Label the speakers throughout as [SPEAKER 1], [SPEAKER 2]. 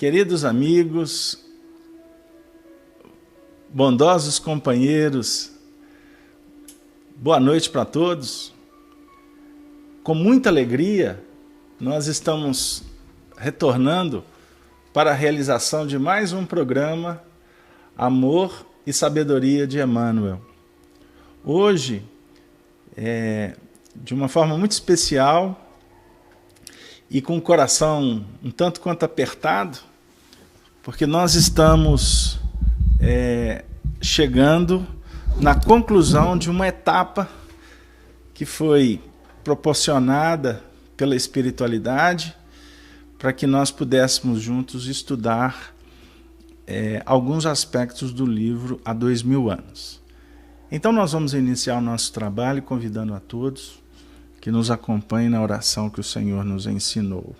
[SPEAKER 1] Queridos amigos, bondosos companheiros, boa noite para todos. Com muita alegria, nós estamos retornando para a realização de mais um programa Amor e Sabedoria de Emmanuel. Hoje, de uma forma muito especial e com o coração um tanto quanto apertado, porque nós estamos chegando na conclusão de uma etapa que foi proporcionada pela espiritualidade para que nós pudéssemos juntos estudar alguns aspectos do livro Há 2000 anos. Então nós vamos iniciar o nosso trabalho convidando a todos que nos acompanhem na oração que o Senhor nos ensinou,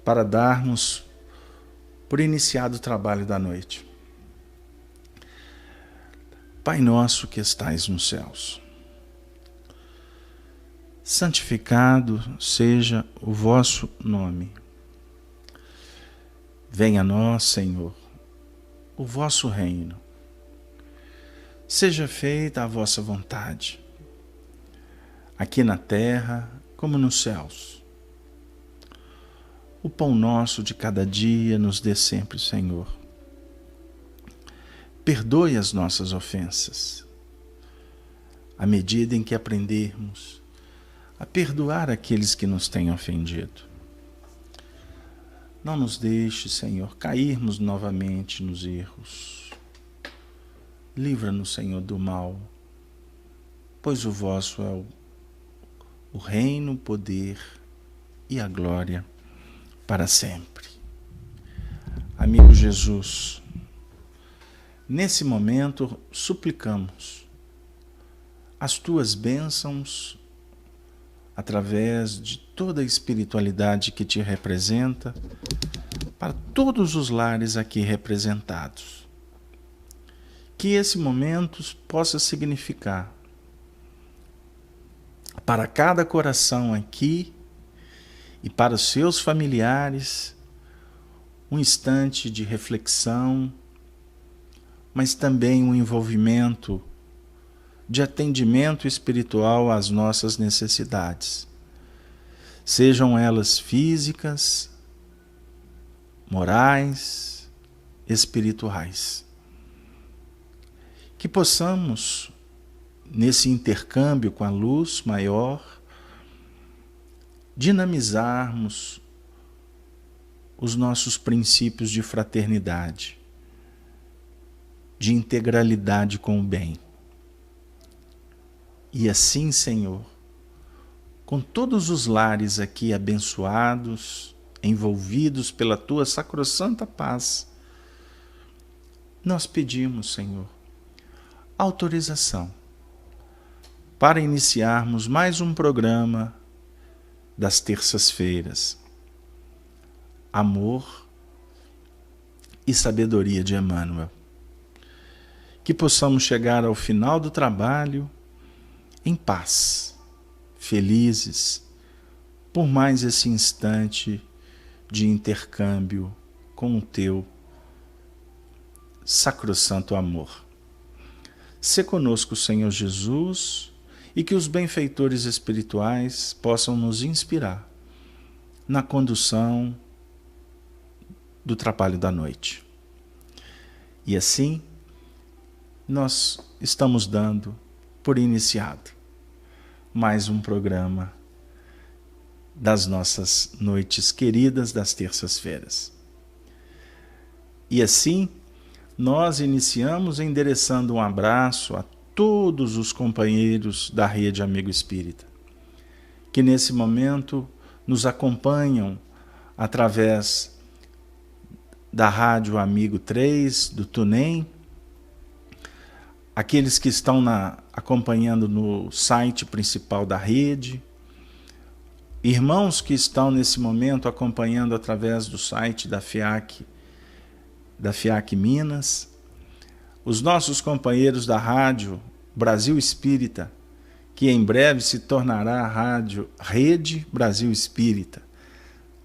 [SPEAKER 1] para darmos por iniciado o trabalho da noite. Pai nosso que estais nos céus, santificado seja o vosso nome. Venha a nós, Senhor, o vosso reino. Seja feita a vossa vontade, aqui na terra como nos céus. O pão nosso de cada dia nos dê sempre, Senhor. Perdoe as nossas ofensas, à medida em que aprendermos a perdoar aqueles que nos têm ofendido. Não nos deixe, Senhor, cairmos novamente nos erros. Livra-nos, Senhor, do mal, pois o vosso é o reino, o poder e a glória para sempre. Amigo Jesus, nesse momento suplicamos as tuas bênçãos através de toda a espiritualidade que te representa para todos os lares aqui representados. Que esse momento possa significar para cada coração aqui e para os seus familiares um instante de reflexão, mas também um envolvimento de atendimento espiritual às nossas necessidades, sejam elas físicas, morais, espirituais. Que possamos, nesse intercâmbio com a luz maior, dinamizarmos os nossos princípios de fraternidade, de integralidade com o bem. E assim, Senhor, com todos os lares aqui abençoados, envolvidos pela tua sacrossanta paz, nós pedimos, Senhor, autorização para iniciarmos mais um programa das terças-feiras. Amor e Sabedoria de Emmanuel. Que possamos chegar ao final do trabalho em paz, felizes, por mais esse instante de intercâmbio com o teu sacrossanto amor. Sê conosco, Senhor Jesus, e que os benfeitores espirituais possam nos inspirar na condução do trabalho da noite. E assim, nós estamos dando por iniciado mais um programa das nossas noites queridas das terças-feiras. E assim, nós iniciamos endereçando um abraço a todos os companheiros da Rede Amigo Espírita, que nesse momento nos acompanham através da Rádio Amigo 3, do TuneIn, aqueles que estão acompanhando no site principal da rede, irmãos que estão nesse momento acompanhando através do site da FIAC Minas, os nossos companheiros da Rádio Brasil Espírita, que em breve se tornará a Rádio Rede Brasil Espírita,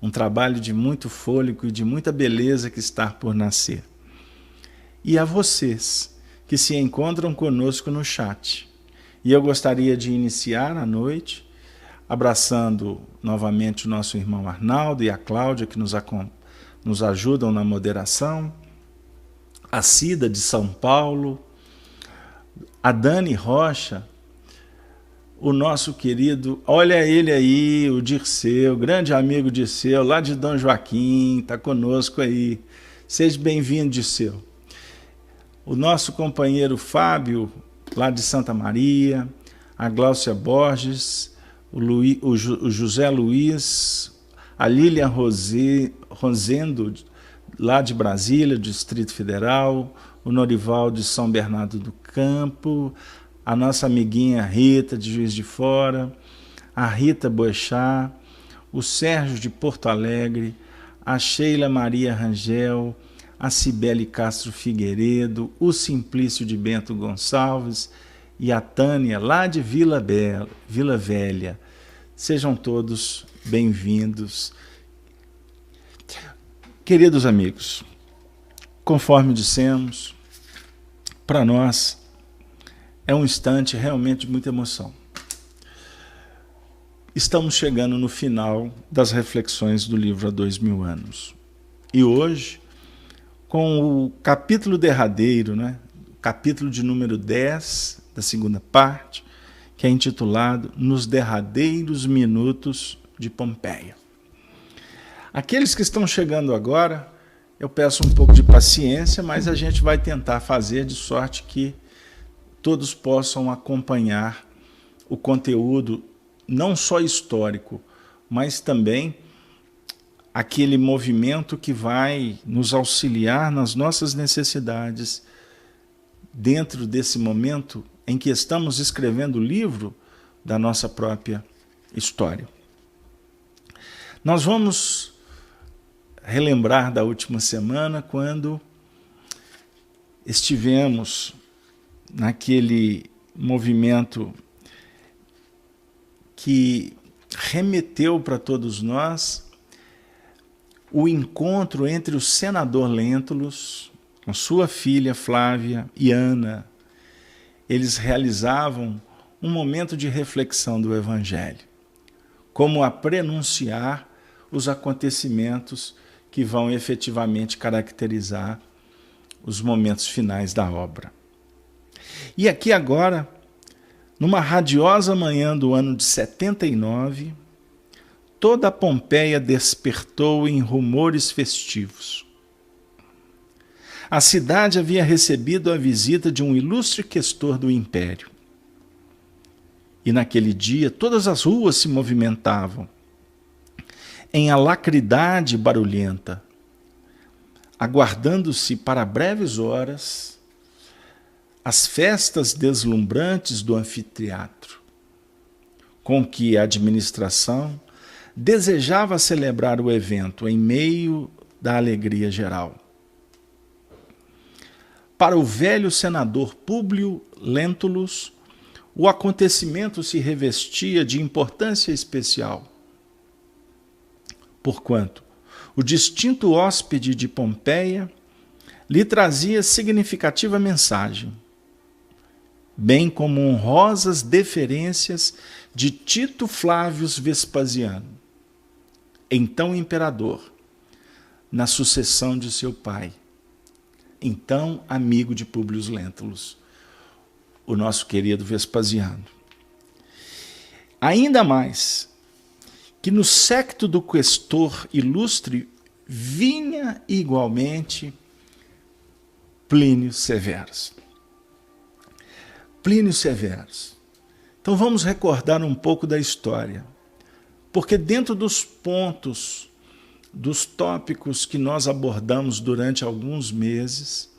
[SPEAKER 1] um trabalho de muito fôlego e de muita beleza que está por nascer. E a vocês que se encontram conosco no chat. E eu gostaria de iniciar a noite abraçando novamente o nosso irmão Arnaldo e a Cláudia, que nos ajudam na moderação, a Cida de São Paulo, a Dani Rocha, o nosso querido, olha ele aí, o Dirceu, grande amigo Dirceu, lá de Dom Joaquim, está conosco aí. Seja bem-vindo, Dirceu. O nosso companheiro Fábio, lá de Santa Maria, a Gláucia Borges, o José Luiz, a Lília Rosendo, lá de Brasília, Distrito Federal, o Norival de São Bernardo do Campo, a nossa amiguinha Rita, de Juiz de Fora, a Rita Boechat, o Sérgio de Porto Alegre, a Sheila Maria Rangel, a Cibele Castro Figueiredo, o Simplício de Bento Gonçalves e a Tânia, lá de Vila Velha. Sejam todos bem-vindos. Queridos amigos, conforme dissemos, para nós é um instante realmente de muita emoção. Estamos chegando no final das reflexões do livro Há 2000 anos. E hoje, com o capítulo derradeiro, capítulo de número 10 da segunda parte, que é intitulado Nos Derradeiros Minutos de Pompeia. Aqueles que estão chegando agora, eu peço um pouco de paciência, mas a gente vai tentar fazer de sorte que todos possam acompanhar o conteúdo, não só histórico, mas também aquele movimento que vai nos auxiliar nas nossas necessidades dentro desse momento em que estamos escrevendo o livro da nossa própria história. Nós vamos relembrar da última semana, quando estivemos naquele movimento que remeteu para todos nós o encontro entre o senador Lentulus, com sua filha Flávia e Ana. Eles realizavam um momento de reflexão do Evangelho, como a prenunciar os acontecimentos que vão efetivamente caracterizar os momentos finais da obra. E aqui agora, numa radiosa manhã do ano de 79, toda a Pompeia despertou em rumores festivos. A cidade havia recebido a visita de um ilustre questor do império. E naquele dia todas as ruas se movimentavam em alacridade barulhenta, aguardando-se para breves horas as festas deslumbrantes do anfiteatro, com que a administração desejava celebrar o evento em meio da alegria geral. Para o velho senador Públio Lentulus, o acontecimento se revestia de importância especial, porquanto o distinto hóspede de Pompeia lhe trazia significativa mensagem, bem como honrosas deferências de Tito Flávios Vespasiano, então imperador, na sucessão de seu pai, então amigo de Públio Lentulus, o nosso querido Vespasiano. Ainda mais, que no séquito do questor ilustre vinha igualmente Plínio Severus. Plínio Severus. Então vamos recordar um pouco da história, porque dentro dos pontos, dos tópicos que nós abordamos durante alguns meses,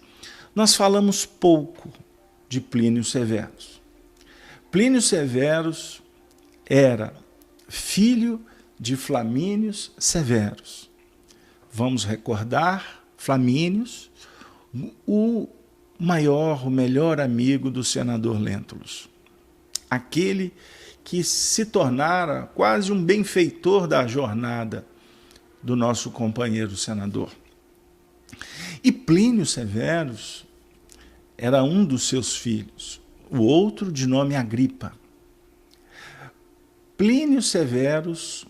[SPEAKER 1] nós falamos pouco de Plínio Severus. Plínio Severus era filho de Flamínio Severus. Vamos recordar Flamínio, o melhor amigo do senador Lentulus, aquele que se tornara quase um benfeitor da jornada do nosso companheiro senador. E Plínio Severus era um dos seus filhos, o outro de nome Agripa. Plínio Severus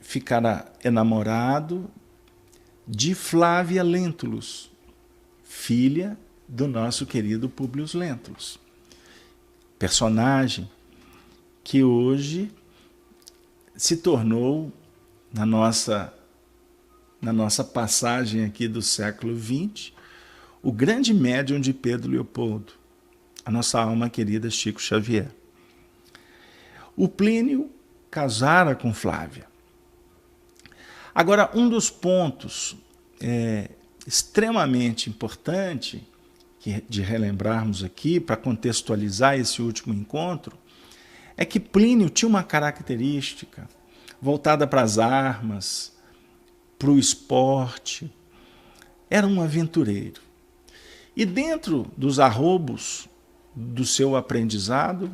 [SPEAKER 1] ficara enamorado de Flávia Lentulus, filha do nosso querido Públio Lentulus, personagem que hoje se tornou, na nossa passagem aqui do século XX, o grande médium de Pedro Leopoldo, a nossa alma querida Chico Xavier. O Plínio casara com Flávia. Agora, um dos pontos extremamente importante de relembrarmos aqui, para contextualizar esse último encontro, é que Plínio tinha uma característica voltada para as armas, para o esporte. Era um aventureiro. E dentro dos arrobos do seu aprendizado,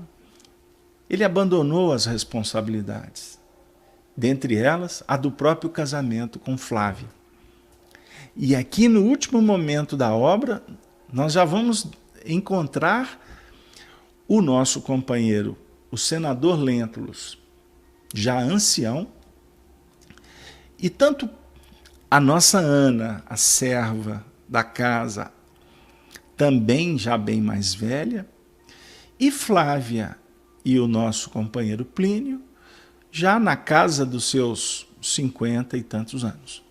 [SPEAKER 1] ele abandonou as responsabilidades, dentre elas a do próprio casamento com Flávia. E aqui no último momento da obra, nós já vamos encontrar o nosso companheiro, o senador Lentulus, já ancião, e tanto a nossa Ana, a serva da casa, também já bem mais velha, e Flávia e o nosso companheiro Plínio, já na casa dos seus 50 e tantos anos.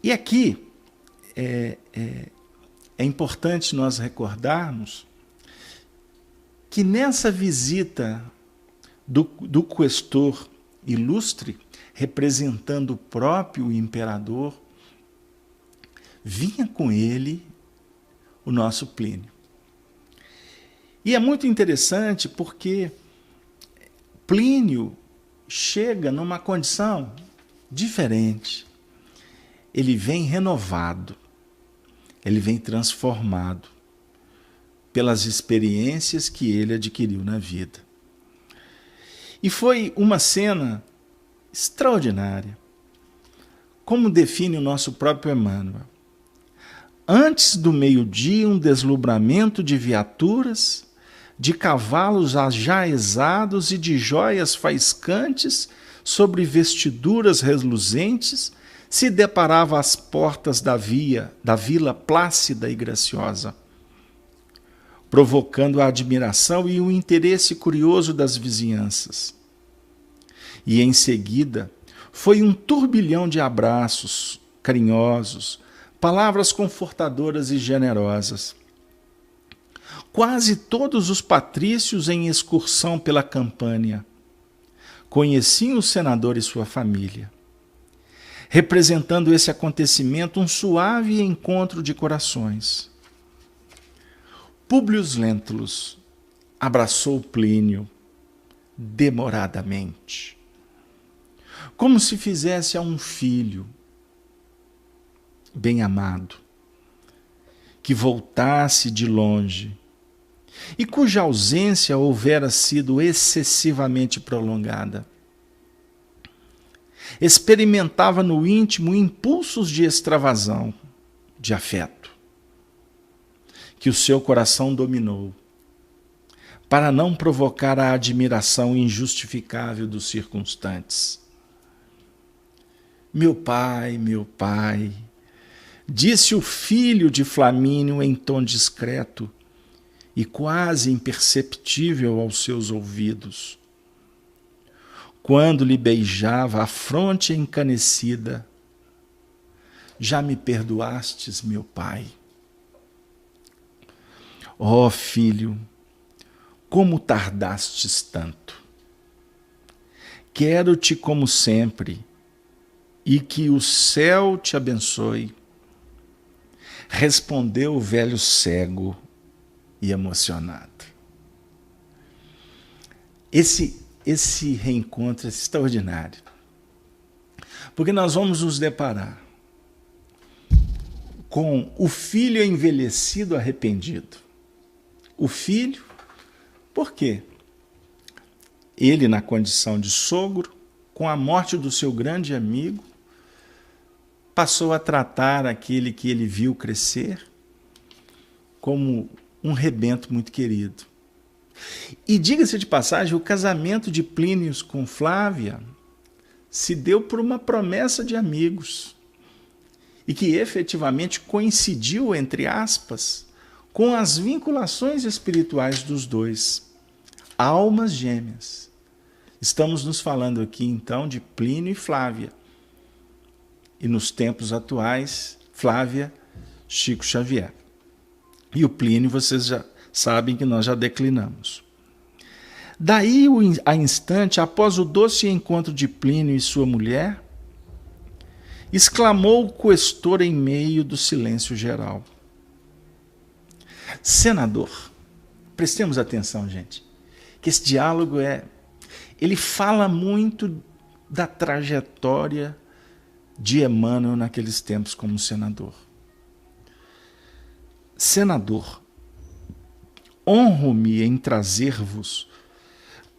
[SPEAKER 1] E aqui é importante nós recordarmos que nessa visita do questor ilustre, representando o próprio imperador, vinha com ele o nosso Plínio. E é muito interessante porque Plínio chega numa condição diferente. Ele vem renovado, ele vem transformado pelas experiências que ele adquiriu na vida. E foi uma cena extraordinária. Como define o nosso próprio Emmanuel? Antes do meio-dia, um deslumbramento de viaturas, de cavalos ajaezados e de joias faiscantes sobre vestiduras reluzentes, se deparava às portas da vila plácida e graciosa, provocando a admiração e o interesse curioso das vizinhanças. E em seguida foi um turbilhão de abraços carinhosos, palavras confortadoras e generosas. Quase todos os patrícios em excursão pela Campânia conheciam o senador e sua família, representando esse acontecimento um suave encontro de corações. Públio Lentulus abraçou Plínio demoradamente, como se fizesse a um filho bem amado, que voltasse de longe e cuja ausência houvera sido excessivamente prolongada. Experimentava no íntimo impulsos de extravasão, de afeto, que o seu coração dominou, para não provocar a admiração injustificável dos circunstantes. Meu pai, disse o filho de Flamínio em tom discreto e quase imperceptível aos seus ouvidos, quando lhe beijava a fronte encanecida: já me perdoastes, meu pai? Ó filho, como tardastes tanto? Quero-te como sempre, e que o céu te abençoe. Respondeu o velho cego e emocionado. Esse reencontro é extraordinário, porque nós vamos nos deparar com o filho envelhecido arrependido. O filho, por quê? Ele, na condição de sogro, com a morte do seu grande amigo, passou a tratar aquele que ele viu crescer como um rebento muito querido. E diga-se de passagem, o casamento de Plínio com Flávia se deu por uma promessa de amigos e que efetivamente coincidiu, entre aspas, com as vinculações espirituais dos dois, almas gêmeas. Estamos nos falando aqui então de Plínio e Flávia. E nos tempos atuais, Flávia, Chico Xavier. E o Plínio, vocês já sabem que nós já declinamos. Daí, a instante, após o doce encontro de Plínio e sua mulher, exclamou o questor em meio do silêncio geral: senador, prestemos atenção, gente, que esse diálogo ele fala muito da trajetória de Emmanuel naqueles tempos como senador. Senador, honro-me em trazer-vos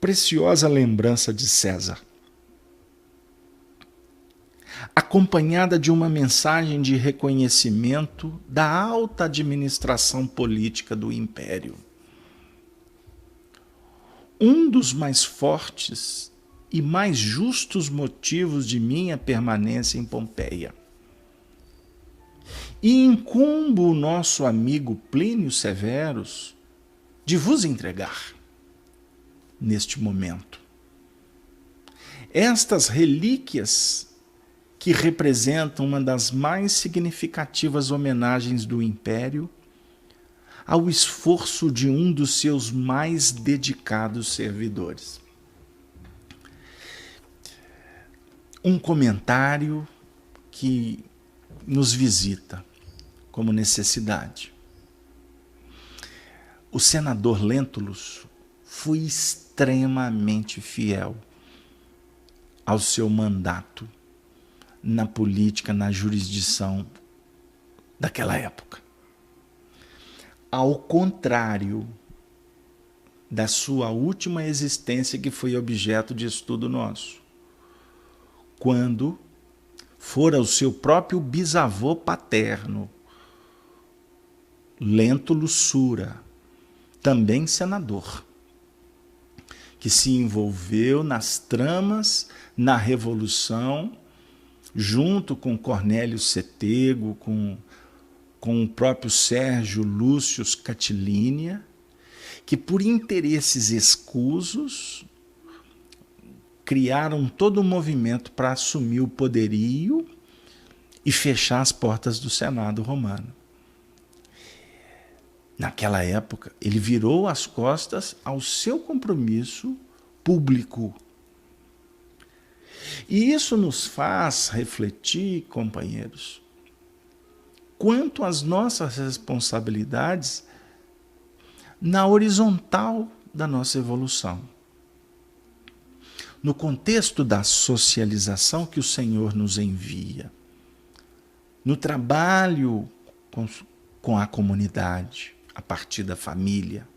[SPEAKER 1] preciosa lembrança de César, acompanhada de uma mensagem de reconhecimento da alta administração política do Império. Um dos mais fortes e mais justos motivos de minha permanência em Pompeia. E incumbo o nosso amigo Plínio Severus de vos entregar, neste momento, estas relíquias que representam uma das mais significativas homenagens do Império ao esforço de um dos seus mais dedicados servidores. Um comentário que nos visita como necessidade. O senador Lentulus foi extremamente fiel ao seu mandato na política, na jurisdição daquela época. Ao contrário da sua última existência, que foi objeto de estudo nosso, quando fora o seu próprio bisavô paterno, Lentulus Sura, também senador, que se envolveu nas tramas, na Revolução, junto com Cornélio Setego, com o próprio Sérgio Lúcio Catilínia, que por interesses escusos criaram todo um movimento para assumir o poderio e fechar as portas do Senado romano. Naquela época, ele virou as costas ao seu compromisso público. E isso nos faz refletir, companheiros, quanto às nossas responsabilidades na horizontal da nossa evolução. No contexto da socialização que o Senhor nos envia, no trabalho com a comunidade, a partir da família,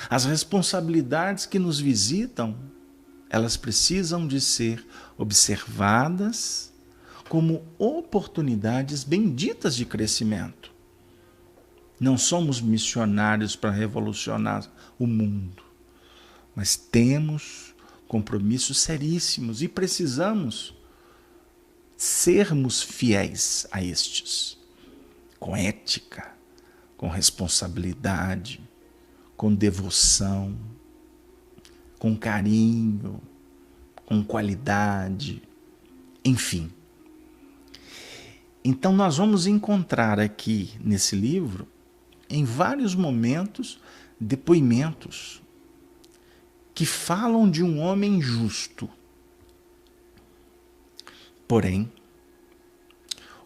[SPEAKER 1] as responsabilidades que nos visitam, elas precisam de ser observadas como oportunidades benditas de crescimento. Não somos missionários para revolucionar o mundo, mas temos compromissos seríssimos e precisamos sermos fiéis a estes, com ética, com responsabilidade, com devoção, com carinho, com qualidade, enfim. Então nós vamos encontrar aqui nesse livro, em vários momentos, depoimentos que falam de um homem justo. Porém,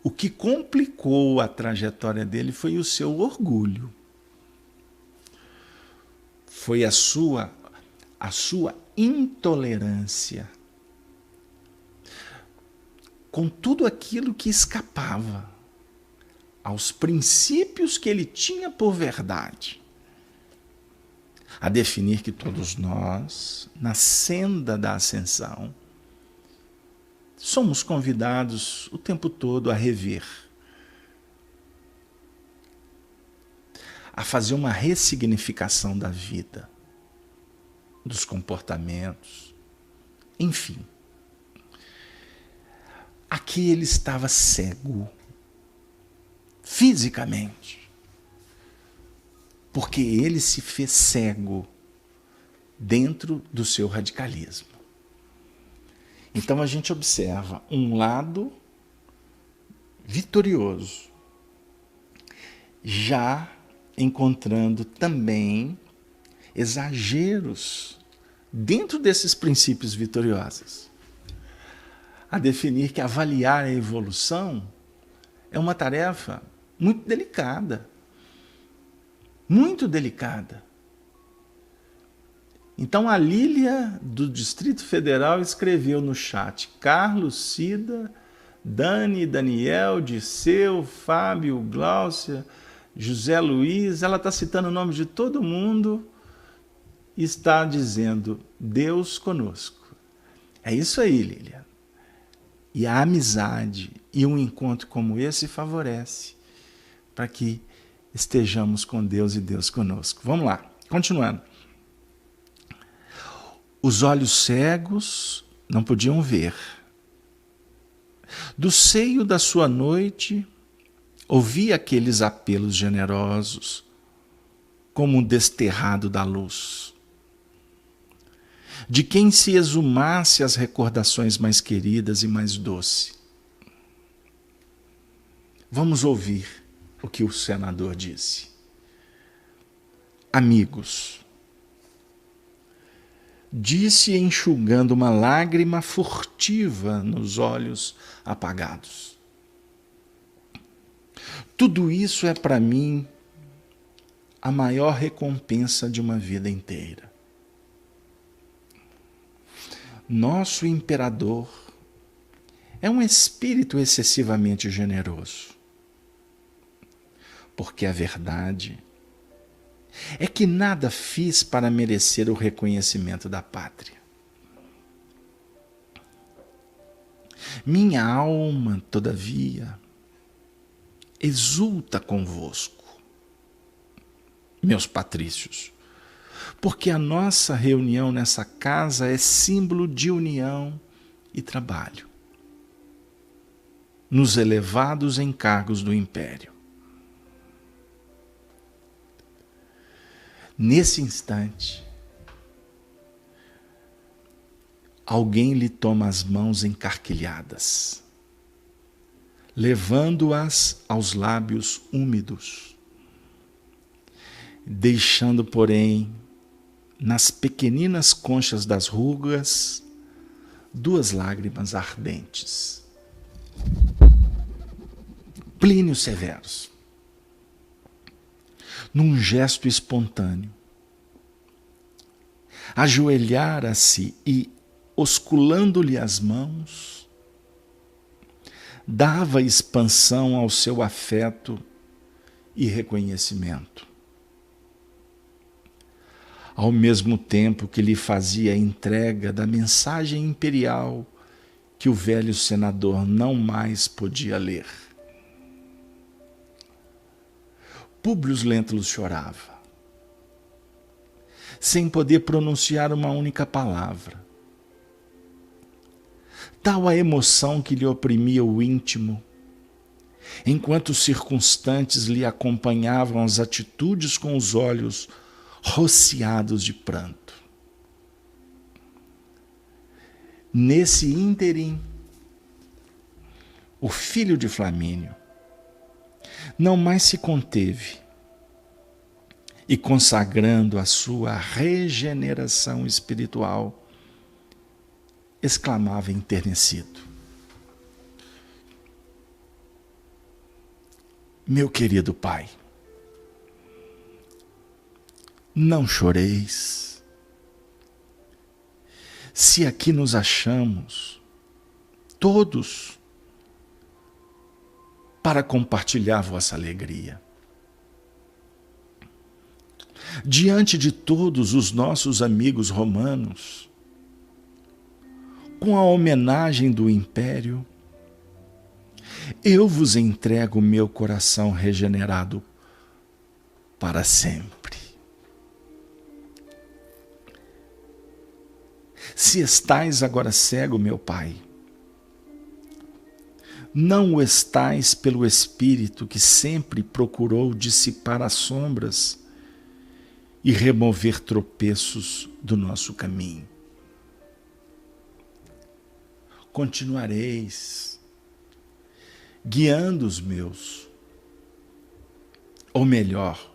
[SPEAKER 1] o que complicou a trajetória dele foi o seu orgulho. Foi a sua intolerância com tudo aquilo que escapava aos princípios que ele tinha por verdade, a definir que todos nós, na senda da ascensão, somos convidados o tempo todo a rever, a fazer uma ressignificação da vida, dos comportamentos, enfim. Aqui ele estava cego, fisicamente, porque ele se fez cego dentro do seu radicalismo. Então a gente observa um lado vitorioso, já encontrando também exageros dentro desses princípios vitoriosos, a definir que avaliar a evolução é uma tarefa muito delicada. Muito delicada. Então a Lília do Distrito Federal escreveu no chat: Carlos, Cida, Dani, Daniel, Disseu, Fábio, Gláucia, José Luiz. Ela está citando o nome de todo mundo e está dizendo: Deus conosco. É isso aí, Lília. E a amizade e um encontro como esse favorece para que estejamos com Deus e Deus conosco. Vamos lá, continuando. Os olhos cegos não podiam ver. Do seio da sua noite, ouvia aqueles apelos generosos, como um desterrado da luz, de quem se exumasse as recordações mais queridas e mais doces. Vamos ouvir o que o senador disse. Amigos, disse enxugando uma lágrima furtiva nos olhos apagados. Tudo isso é para mim a maior recompensa de uma vida inteira. Nosso imperador é um espírito excessivamente generoso, porque a verdade é que nada fiz para merecer o reconhecimento da pátria. Minha alma, todavia, exulta convosco, meus patrícios, porque a nossa reunião nessa casa é símbolo de união e trabalho nos elevados encargos do império. Nesse instante, alguém lhe toma as mãos encarquilhadas, levando-as aos lábios úmidos, deixando, porém, nas pequeninas conchas das rugas, 2 lágrimas ardentes. Plínio Severus, num gesto espontâneo, ajoelhara-se e, osculando-lhe as mãos, dava expansão ao seu afeto e reconhecimento, ao mesmo tempo que lhe fazia a entrega da mensagem imperial que o velho senador não mais podia ler. Públio Lentulus chorava, sem poder pronunciar uma única palavra. Tal a emoção que lhe oprimia o íntimo, enquanto os circunstantes lhe acompanhavam as atitudes com os olhos rociados de pranto. Nesse ínterim, o filho de Flamínio não mais se conteve e, consagrando a sua regeneração espiritual, exclamava enternecido: meu querido pai, não choreis. Se aqui nos achamos, todos, para compartilhar vossa alegria. Diante de todos os nossos amigos romanos, com a homenagem do império, eu vos entrego meu coração regenerado para sempre. Se estais agora cego, meu Pai, não o estais pelo Espírito que sempre procurou dissipar as sombras e remover tropeços do nosso caminho. Continuareis guiando os meus, ou melhor,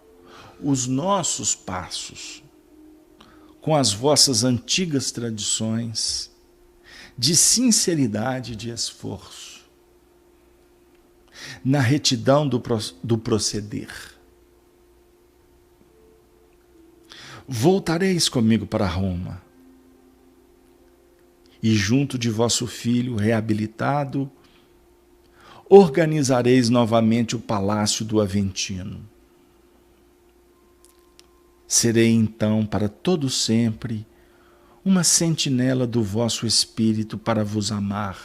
[SPEAKER 1] os nossos passos, com as vossas antigas tradições de sinceridade e de esforço, na retidão do proceder. Voltareis comigo para Roma, e junto de vosso filho reabilitado, organizareis novamente o palácio do Aventino. Serei então para todo sempre uma sentinela do vosso espírito para vos amar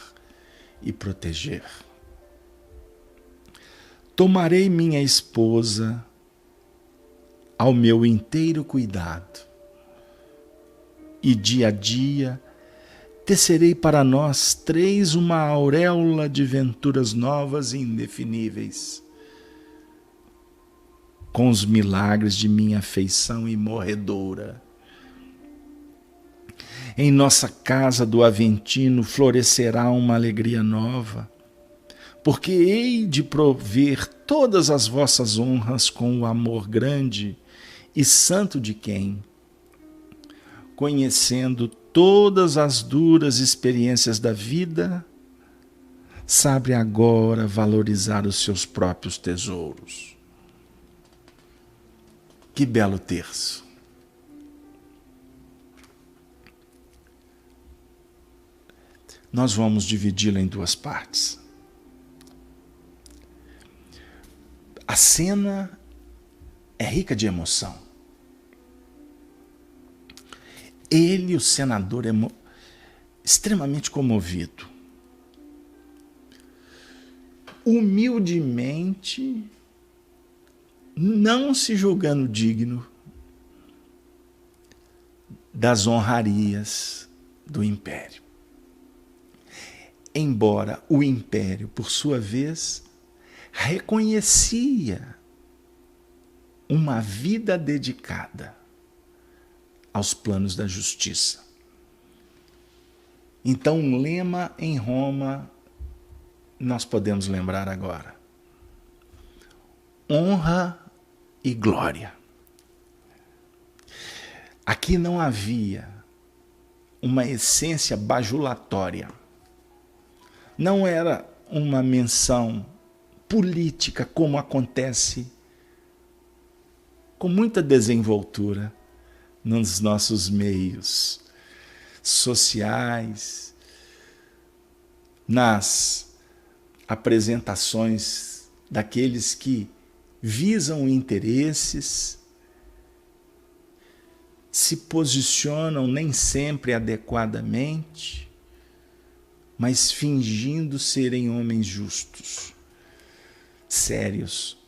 [SPEAKER 1] e proteger. Tomarei minha esposa ao meu inteiro cuidado e dia a dia tecerei para nós três uma auréola de venturas novas e indefiníveis, com os milagres de minha afeição imorredora. Em nossa casa do Aventino florescerá uma alegria nova, porque hei de prover todas as vossas honras com o amor grande e santo de quem, conhecendo todas as duras experiências da vida, sabe agora valorizar os seus próprios tesouros. Que belo terço! Nós vamos dividi-lo em duas partes. A cena é rica de emoção. Ele, o senador, extremamente comovido, humildemente, não se julgando digno das honrarias do império. Embora o império, por sua vez, reconhecia uma vida dedicada aos planos da justiça. Então, um lema em Roma nós podemos lembrar agora: honra e glória. Aqui não havia uma essência bajulatória. Não era uma menção política como acontece com muita desenvoltura nos nossos meios sociais, nas apresentações daqueles que visam interesses, se posicionam nem sempre adequadamente, mas fingindo serem homens justos, sérios,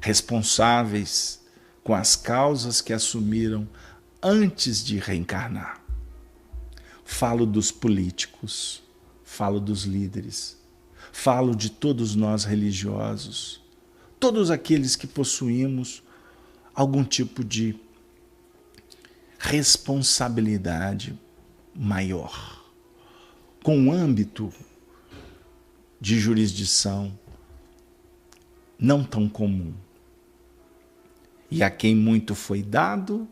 [SPEAKER 1] responsáveis com as causas que assumiram antes de reencarnar. Falo dos políticos, falo dos líderes, falo de todos nós religiosos, todos aqueles que possuímos algum tipo de responsabilidade maior, com um âmbito de jurisdição não tão comum. E a quem muito foi dado,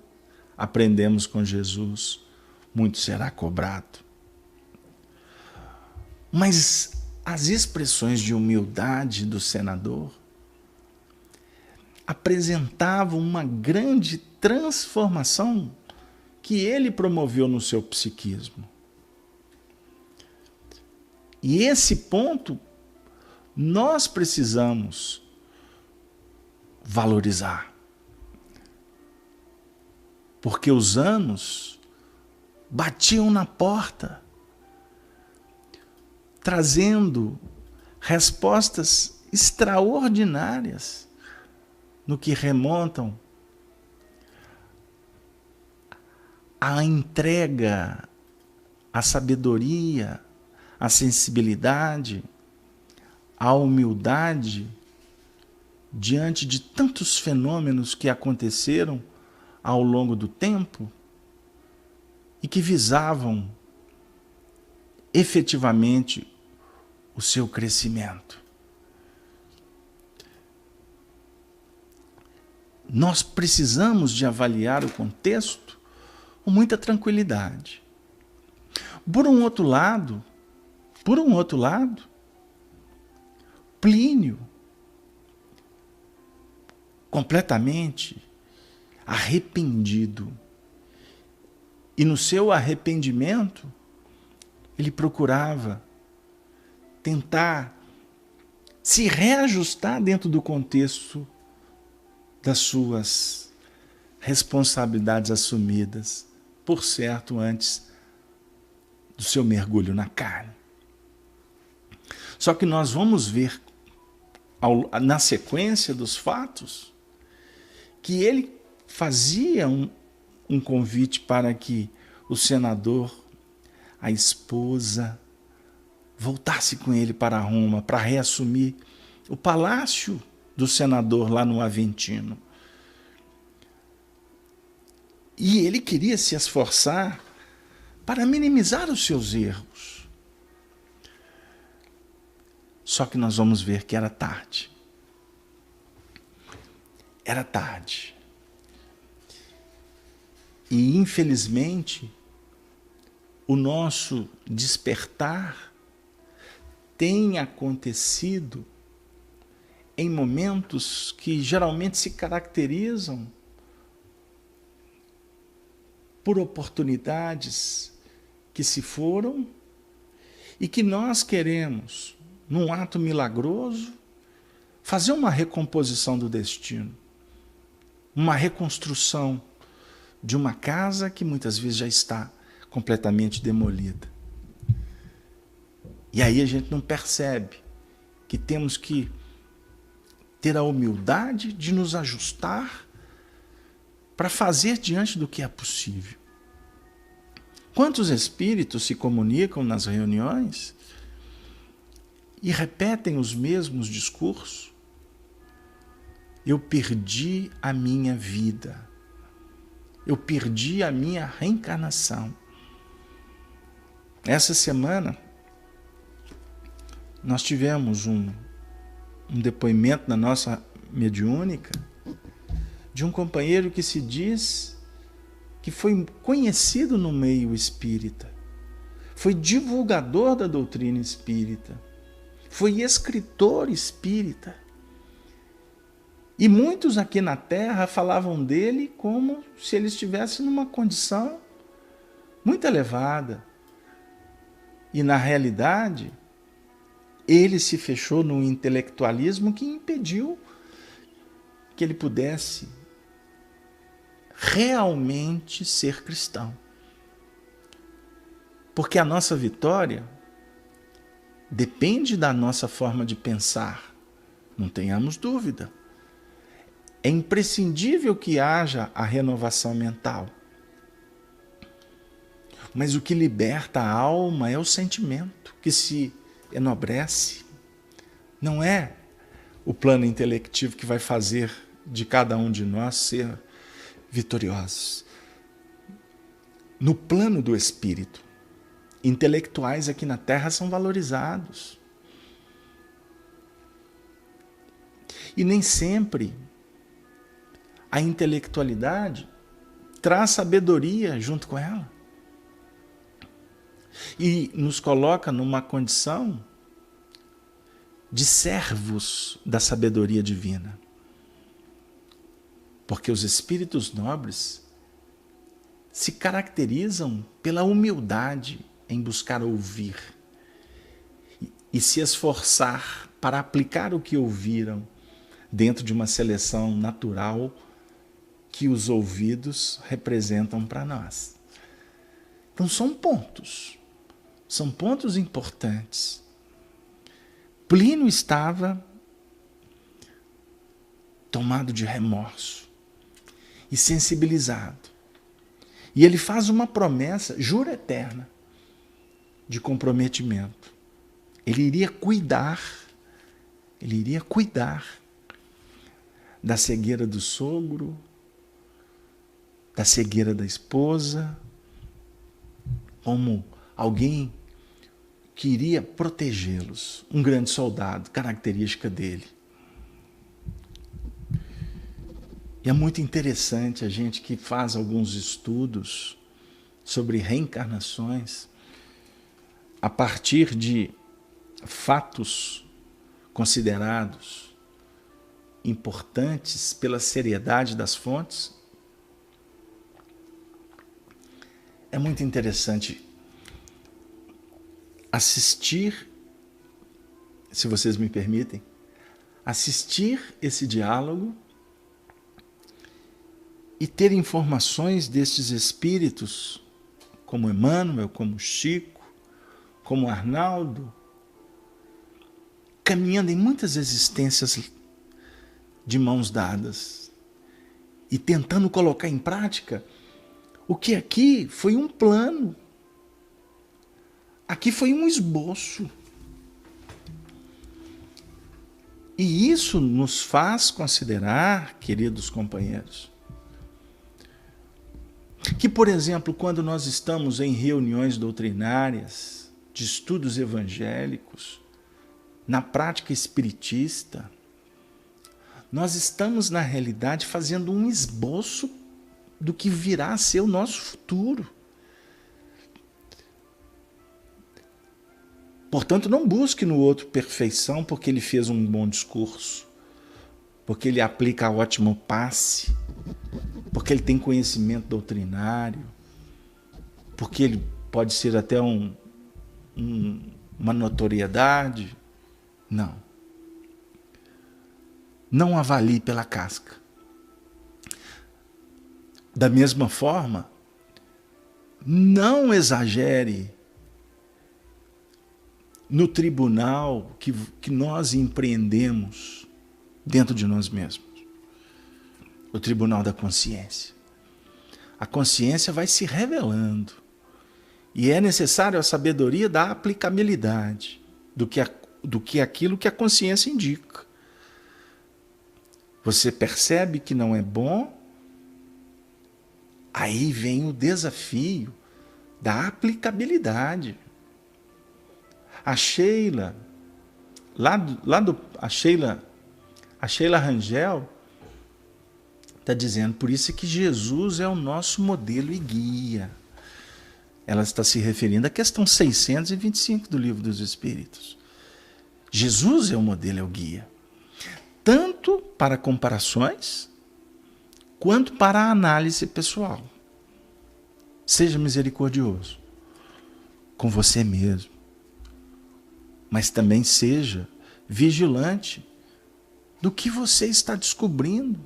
[SPEAKER 1] aprendemos com Jesus, muito será cobrado. Mas as expressões de humildade do senador apresentavam uma grande transformação que ele promoveu no seu psiquismo. E esse ponto nós precisamos valorizar. Porque os anos batiam na porta trazendo respostas extraordinárias no que remontam à entrega, à sabedoria, à sensibilidade, à humildade diante de tantos fenômenos que aconteceram ao longo do tempo e que visavam efetivamente o seu crescimento. Nós precisamos de avaliar o contexto com muita tranquilidade. Por um outro lado, Plínio, completamente arrependido, e no seu arrependimento, ele procurava tentar se reajustar dentro do contexto das suas responsabilidades assumidas, por certo, antes do seu mergulho na carne. Só que nós vamos ver, na sequência dos fatos, que ele fazia um convite para que o senador, a esposa, voltasse com ele para Roma, para reassumir o palácio do senador lá no Aventino. E ele queria se esforçar para minimizar os seus erros. Só que nós vamos ver que era tarde. Era tarde. E, infelizmente, o nosso despertar tem acontecido em momentos que geralmente se caracterizam por oportunidades que se foram e que nós queremos, num ato milagroso, fazer uma recomposição do destino, uma reconstrução de uma casa que muitas vezes já está completamente demolida. E aí a gente não percebe que temos que ter a humildade de nos ajustar para fazer diante do que é possível. Quantos espíritos se comunicam nas reuniões e repetem os mesmos discursos? Eu perdi a minha vida. Eu perdi a minha reencarnação. Essa semana, nós tivemos um depoimento na nossa mediúnica de um companheiro que se diz que foi conhecido no meio espírita, foi divulgador da doutrina espírita, foi escritor espírita. E muitos aqui na Terra falavam dele como se ele estivesse numa condição muito elevada. E, na realidade, ele se fechou num intelectualismo que impediu que ele pudesse realmente ser cristão. Porque a nossa vitória depende da nossa forma de pensar, não tenhamos dúvida. É imprescindível que haja a renovação mental. Mas o que liberta a alma é o sentimento que se enobrece. Não é o plano intelectivo que vai fazer de cada um de nós ser vitoriosos. No plano do espírito, intelectuais aqui na Terra são valorizados. E nem sempre a intelectualidade traz sabedoria junto com ela. E nos coloca numa condição de servos da sabedoria divina. Porque os espíritos nobres se caracterizam pela humildade em buscar ouvir e se esforçar para aplicar o que ouviram dentro de uma seleção natural que os ouvidos representam para nós. Então são pontos importantes. Plínio estava tomado de remorso e sensibilizado. E ele faz uma promessa, jura eterna, de comprometimento. Ele iria cuidar da cegueira do sogro, da cegueira da esposa, como alguém que iria protegê-los, um grande soldado, característica dele. E é muito interessante a gente que faz alguns estudos sobre reencarnações a partir de fatos considerados importantes pela seriedade das fontes. É muito interessante assistir, se vocês me permitem, assistir esse diálogo e ter informações destes espíritos, como Emmanuel, como Chico, como Arnaldo, caminhando em muitas existências de mãos dadas e tentando colocar em prática o que aqui foi um plano, aqui foi um esboço. E isso nos faz considerar, queridos companheiros, que, por exemplo, quando nós estamos em reuniões doutrinárias, de estudos evangélicos, na prática espiritista, nós estamos, na realidade, fazendo um esboço do que virá a ser o nosso futuro. Portanto, não busque no outro perfeição porque ele fez um bom discurso, porque ele aplica ótimo passe, porque ele tem conhecimento doutrinário, porque ele pode ser até uma notoriedade. Não. Não avalie pela casca. Da mesma forma, não exagere no tribunal que nós empreendemos dentro de nós mesmos. O tribunal da consciência. A consciência vai se revelando. E é necessário a sabedoria da aplicabilidade do que aquilo que a consciência indica. Você percebe que não é bom, aí vem o desafio da aplicabilidade. A Sheila, a Sheila Rangel está dizendo, por isso é que Jesus é o nosso modelo e guia. Ela está se referindo à questão 625 do Livro dos Espíritos. Jesus é o modelo, é o guia. Tanto para comparações, quanto para a análise pessoal. Seja misericordioso com você mesmo, mas também seja vigilante do que você está descobrindo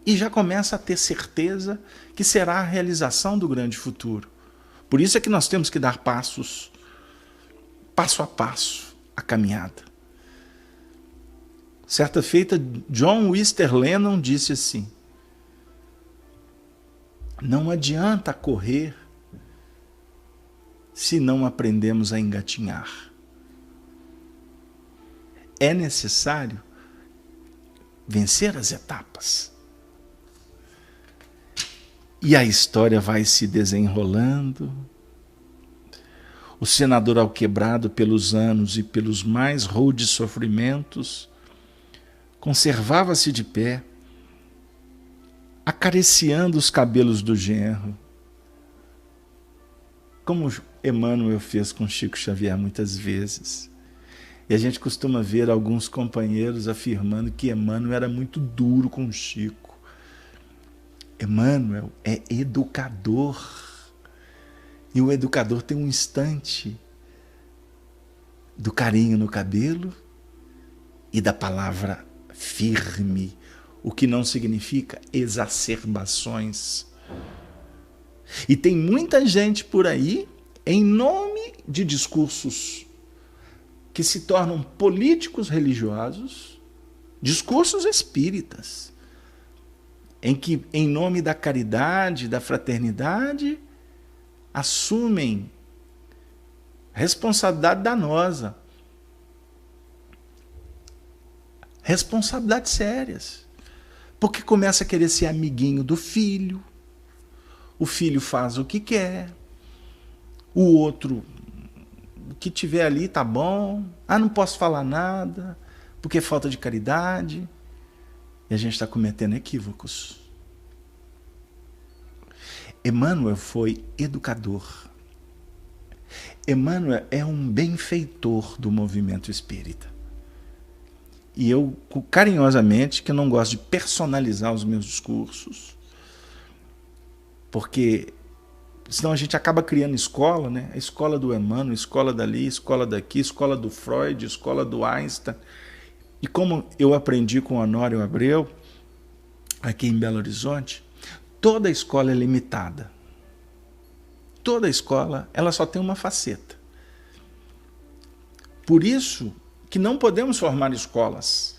[SPEAKER 1] e já começa a ter certeza que será a realização do grande futuro. Por isso é que nós temos que dar passo a passo, a caminhada. Certa feita, John Wister Lennon disse assim: não adianta correr se não aprendemos a engatinhar. É necessário vencer as etapas. E a história vai se desenrolando. O senador alquebrado pelos anos e pelos mais rudes sofrimentos, conservava-se de pé, acariciando os cabelos do genro, como Emmanuel fez com Chico Xavier muitas vezes. E a gente costuma ver alguns companheiros afirmando que Emmanuel era muito duro com Chico. Emmanuel é educador. E o educador tem um instante do carinho no cabelo e da palavra firme, o que não significa exacerbações. E tem muita gente por aí, em nome de discursos que se tornam políticos religiosos, discursos espíritas, em que, em nome da caridade, da fraternidade, assumem responsabilidade danosa, responsabilidades sérias, porque começa a querer ser amiguinho do filho, o filho faz o que quer, o outro, o que tiver ali tá bom, não posso falar nada, porque é falta de caridade, e a gente está cometendo equívocos. Emmanuel foi educador. Emmanuel é um benfeitor do movimento espírita. E eu, carinhosamente, que eu não gosto de personalizar os meus discursos, porque senão a gente acaba criando escola, né? A escola do Emmanuel, a escola dali, a escola daqui, a escola do Freud, a escola do Einstein. E como eu aprendi com o Honório Abreu, aqui em Belo Horizonte, toda escola é limitada. Toda escola, ela só tem uma faceta. Por isso que não podemos formar escolas.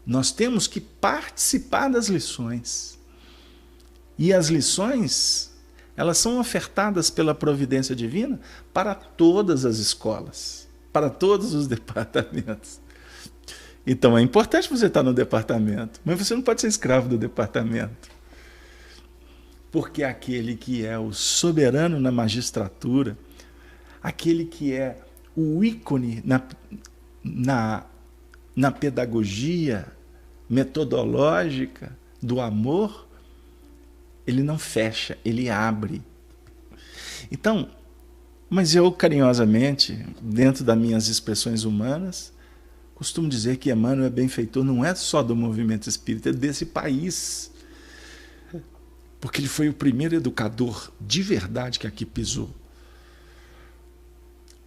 [SPEAKER 1] Nós temos que participar das lições. E as lições, elas são ofertadas pela providência divina para todas as escolas, para todos os departamentos. Então é importante você estar no departamento, mas você não pode ser escravo do departamento. Porque aquele que é o soberano na magistratura, aquele que é o ícone na pedagogia metodológica do amor, ele não fecha, ele abre. Então, mas eu carinhosamente, dentro das minhas expressões humanas, costumo dizer que Emmanuel é benfeitor não é só do movimento espírita, é desse país. Porque ele foi o primeiro educador de verdade que aqui pisou.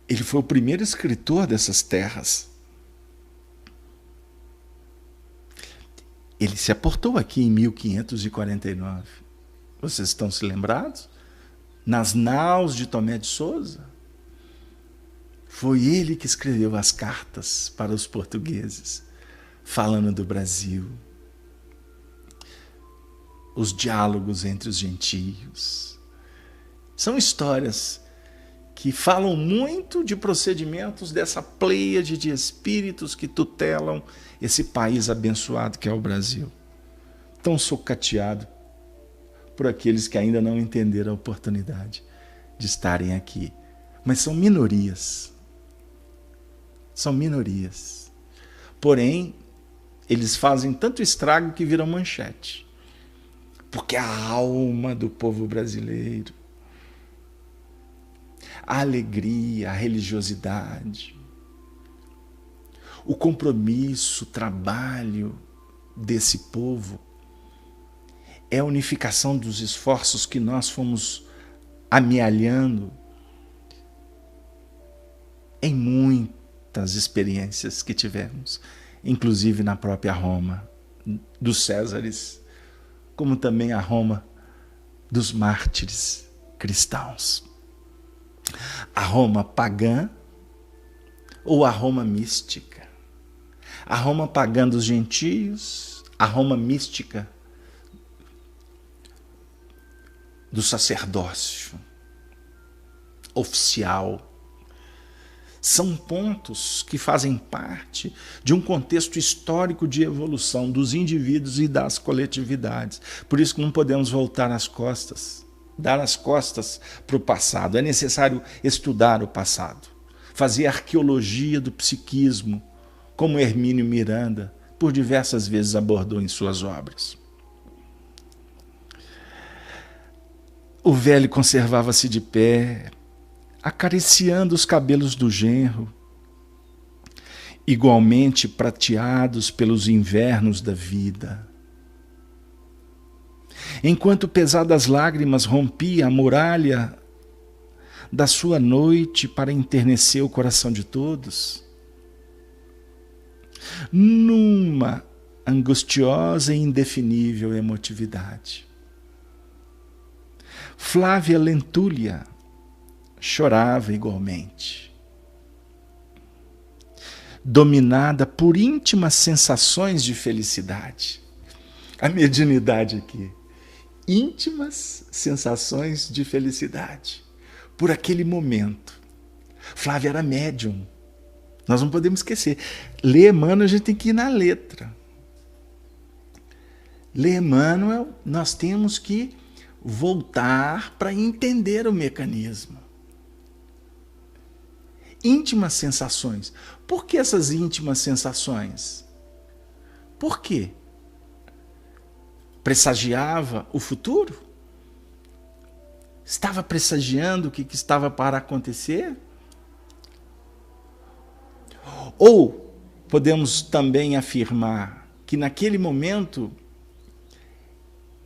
[SPEAKER 1] Ele foi o primeiro escritor dessas terras. Ele se aportou aqui em 1549. Vocês estão se lembrados? Nas naus de Tomé de Souza. Foi ele que escreveu as cartas para os portugueses, falando do Brasil. Os diálogos entre os gentios. São histórias que falam muito de procedimentos dessa pleiade de espíritos que tutelam esse país abençoado que é o Brasil. Tão socateado por aqueles que ainda não entenderam a oportunidade de estarem aqui. Mas são minorias. São minorias. Porém, eles fazem tanto estrago que viram manchete. Porque a alma do povo brasileiro, a alegria, a religiosidade, o compromisso, o trabalho desse povo é a unificação dos esforços que nós fomos amealhando em muitas experiências que tivemos, inclusive na própria Roma dos Césares, como também a Roma dos mártires cristãos. A Roma pagã ou a Roma mística. A Roma pagã dos gentios, a Roma mística do sacerdócio oficial. São pontos que fazem parte de um contexto histórico de evolução dos indivíduos e das coletividades. Por isso que não podemos voltar as costas, dar as costas para o passado. É necessário estudar o passado, fazer arqueologia do psiquismo, como Hermínio Miranda por diversas vezes abordou em suas obras. O velho conservava-se de pé, acariciando os cabelos do genro, igualmente prateados pelos invernos da vida. Enquanto pesadas lágrimas rompia a muralha da sua noite para enternecer o coração de todos, numa angustiosa e indefinível emotividade. Flávia Lentulha chorava igualmente. dominada por íntimas sensações de felicidade. A mediunidade aqui. Íntimas sensações de felicidade. Por aquele momento. Flávia era médium. Nós não podemos esquecer. Ler Emmanuel, a gente tem que ir na letra. Ler Emmanuel, nós temos que voltar para entender o mecanismo. Íntimas sensações. Por que essas íntimas sensações? Por quê? Pressagiava o futuro? Estava pressagiando o que estava para acontecer? Ou podemos também afirmar que naquele momento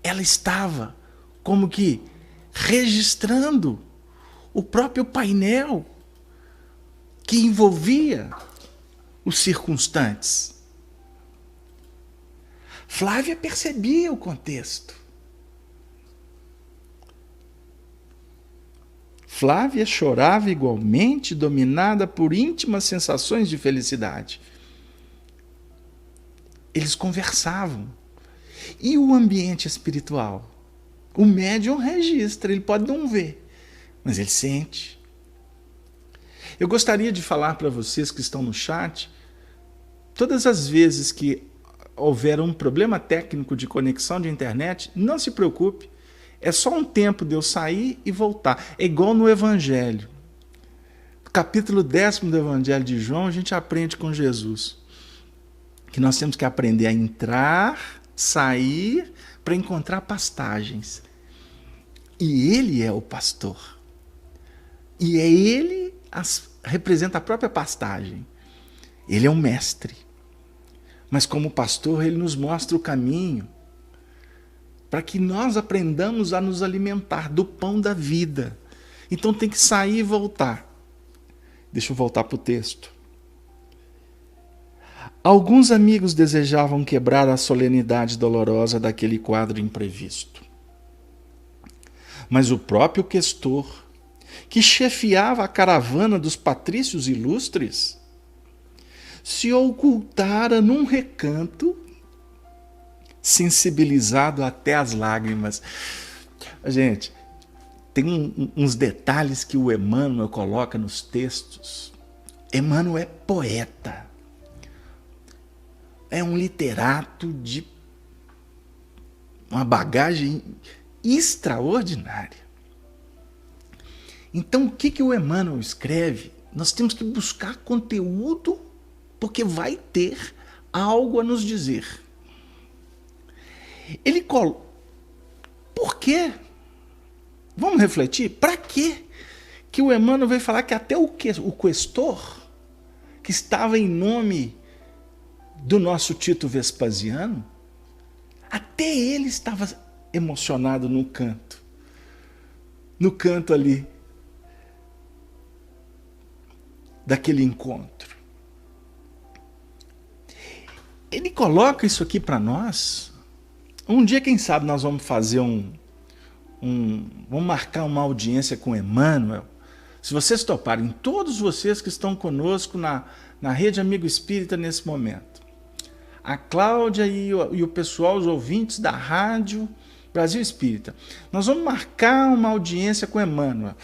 [SPEAKER 1] ela estava como que registrando o próprio painel que envolvia os circunstantes. Flávia percebia o contexto. Flávia chorava igualmente, dominada por íntimas sensações de felicidade. Eles conversavam. E o ambiente espiritual? O médium registra, ele pode não ver, mas ele sente. Eu gostaria de falar para vocês que estão no chat, todas as vezes que houver um problema técnico de conexão de internet, não se preocupe, é só um tempo de eu sair e voltar. É igual no Evangelho. Capítulo 10 do Evangelho de João, a gente aprende com Jesus que nós temos que aprender a entrar, sair, para encontrar pastagens. E ele é o pastor. E é ele representa a própria pastagem. Ele é um mestre. Mas como pastor, ele nos mostra o caminho para que nós aprendamos a nos alimentar do pão da vida. Então tem que sair e voltar. Deixa eu voltar para o texto. Alguns amigos desejavam quebrar a solenidade dolorosa daquele quadro imprevisto. Mas o próprio questor, que chefiava a caravana dos patrícios ilustres, se ocultara num recanto, sensibilizado até as lágrimas. Gente, tem uns detalhes que o Emmanuel coloca nos textos. Emmanuel é poeta. É um literato de uma bagagem extraordinária. Então, o que o Emmanuel escreve? Nós temos que buscar conteúdo, porque vai ter algo a nos dizer. Ele coloca. Por quê? Vamos refletir? Para quê que o Emmanuel veio falar que até o questor, que estava em nome do nosso Tito Vespasiano, até ele estava emocionado no canto ali daquele encontro. Ele coloca isso aqui para nós. Um dia, quem sabe, nós vamos fazer vamos marcar uma audiência com Emmanuel. Se vocês toparem, todos vocês que estão conosco na Rede Amigo Espírita nesse momento, a Cláudia e o pessoal, os ouvintes da Rádio Brasil Espírita, nós vamos marcar uma audiência com Emmanuel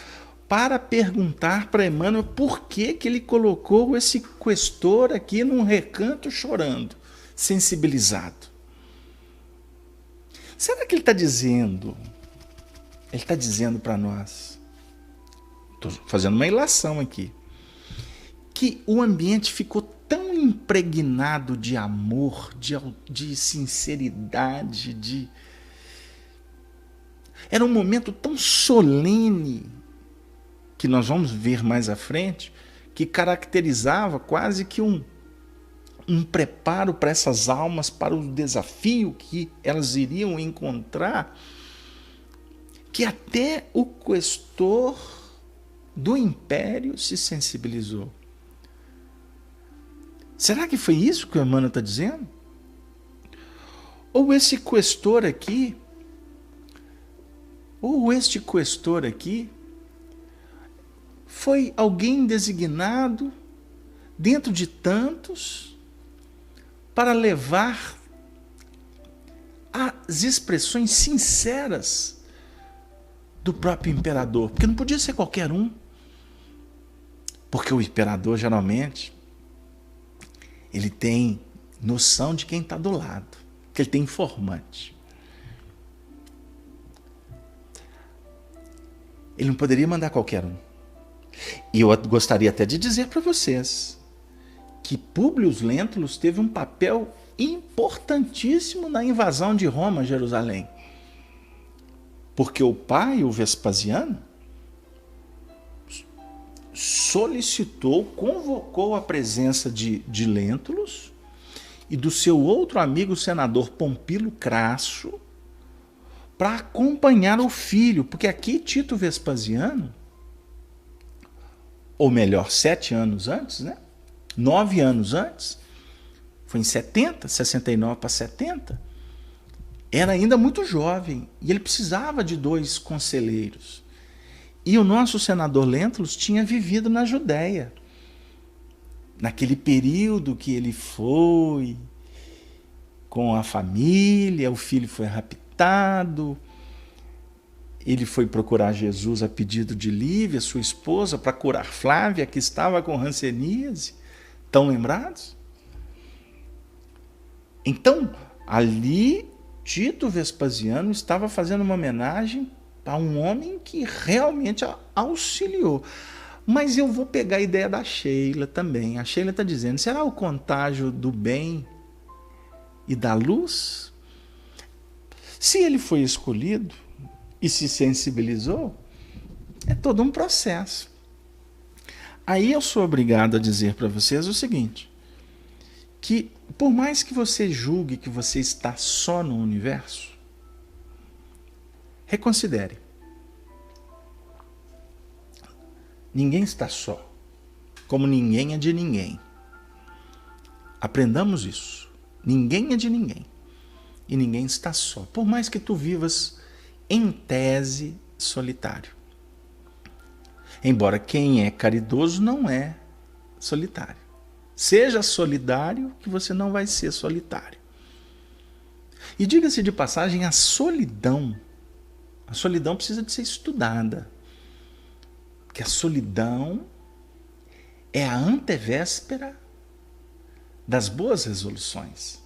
[SPEAKER 1] para perguntar para Emmanuel por que ele colocou esse questor aqui num recanto chorando, sensibilizado. Será que ele está dizendo? Ele está dizendo para nós, estou fazendo uma ilação aqui, que o ambiente ficou tão impregnado de amor, de sinceridade, era um momento tão solene, que nós vamos ver mais à frente, que caracterizava quase que um preparo para essas almas, para o desafio que elas iriam encontrar, que até o questor do império se sensibilizou. Será que foi isso que o Emmanuel está dizendo? Ou este questor aqui foi alguém designado dentro de tantos, para levar as expressões sinceras do próprio imperador, porque não podia ser qualquer um, porque o imperador geralmente ele tem noção de quem está do lado, que ele tem informante. Ele não poderia mandar qualquer um. E eu gostaria até de dizer para vocês que Públio Lentulus teve um papel importantíssimo na invasão de Roma a Jerusalém. Porque o pai, o Vespasiano, solicitou, convocou a presença de Lentulus e do seu outro amigo, o senador Pompílio Crasso, para acompanhar o filho. Porque aqui Tito Vespasiano, ou melhor, 7 anos antes, 9 anos antes, foi em 70, 69 para 70, era ainda muito jovem e ele precisava de 2 conselheiros. E o nosso senador Lentulus tinha vivido na Judéia, naquele período que ele foi com a família, o filho foi raptado, ele foi procurar Jesus a pedido de Lívia, sua esposa, para curar Flávia, que estava com hanseníase. Estão lembrados? Então, ali, Tito Vespasiano estava fazendo uma homenagem a um homem que realmente auxiliou. Mas eu vou pegar a ideia da Sheila também. A Sheila está dizendo, será o contágio do bem e da luz? Se ele foi escolhido e se sensibilizou, é todo um processo. Aí eu sou obrigado a dizer para vocês o seguinte, que por mais que você julgue que você está só no universo, reconsidere. Ninguém está só, como ninguém é de ninguém. Aprendamos isso. Ninguém é de ninguém. E ninguém está só. Por mais que tu vivas, em tese, solitário. Embora quem é caridoso não é solitário. Seja solidário que você não vai ser solitário. E diga-se de passagem, a solidão precisa de ser estudada. Porque a solidão é a antevéspera das boas resoluções.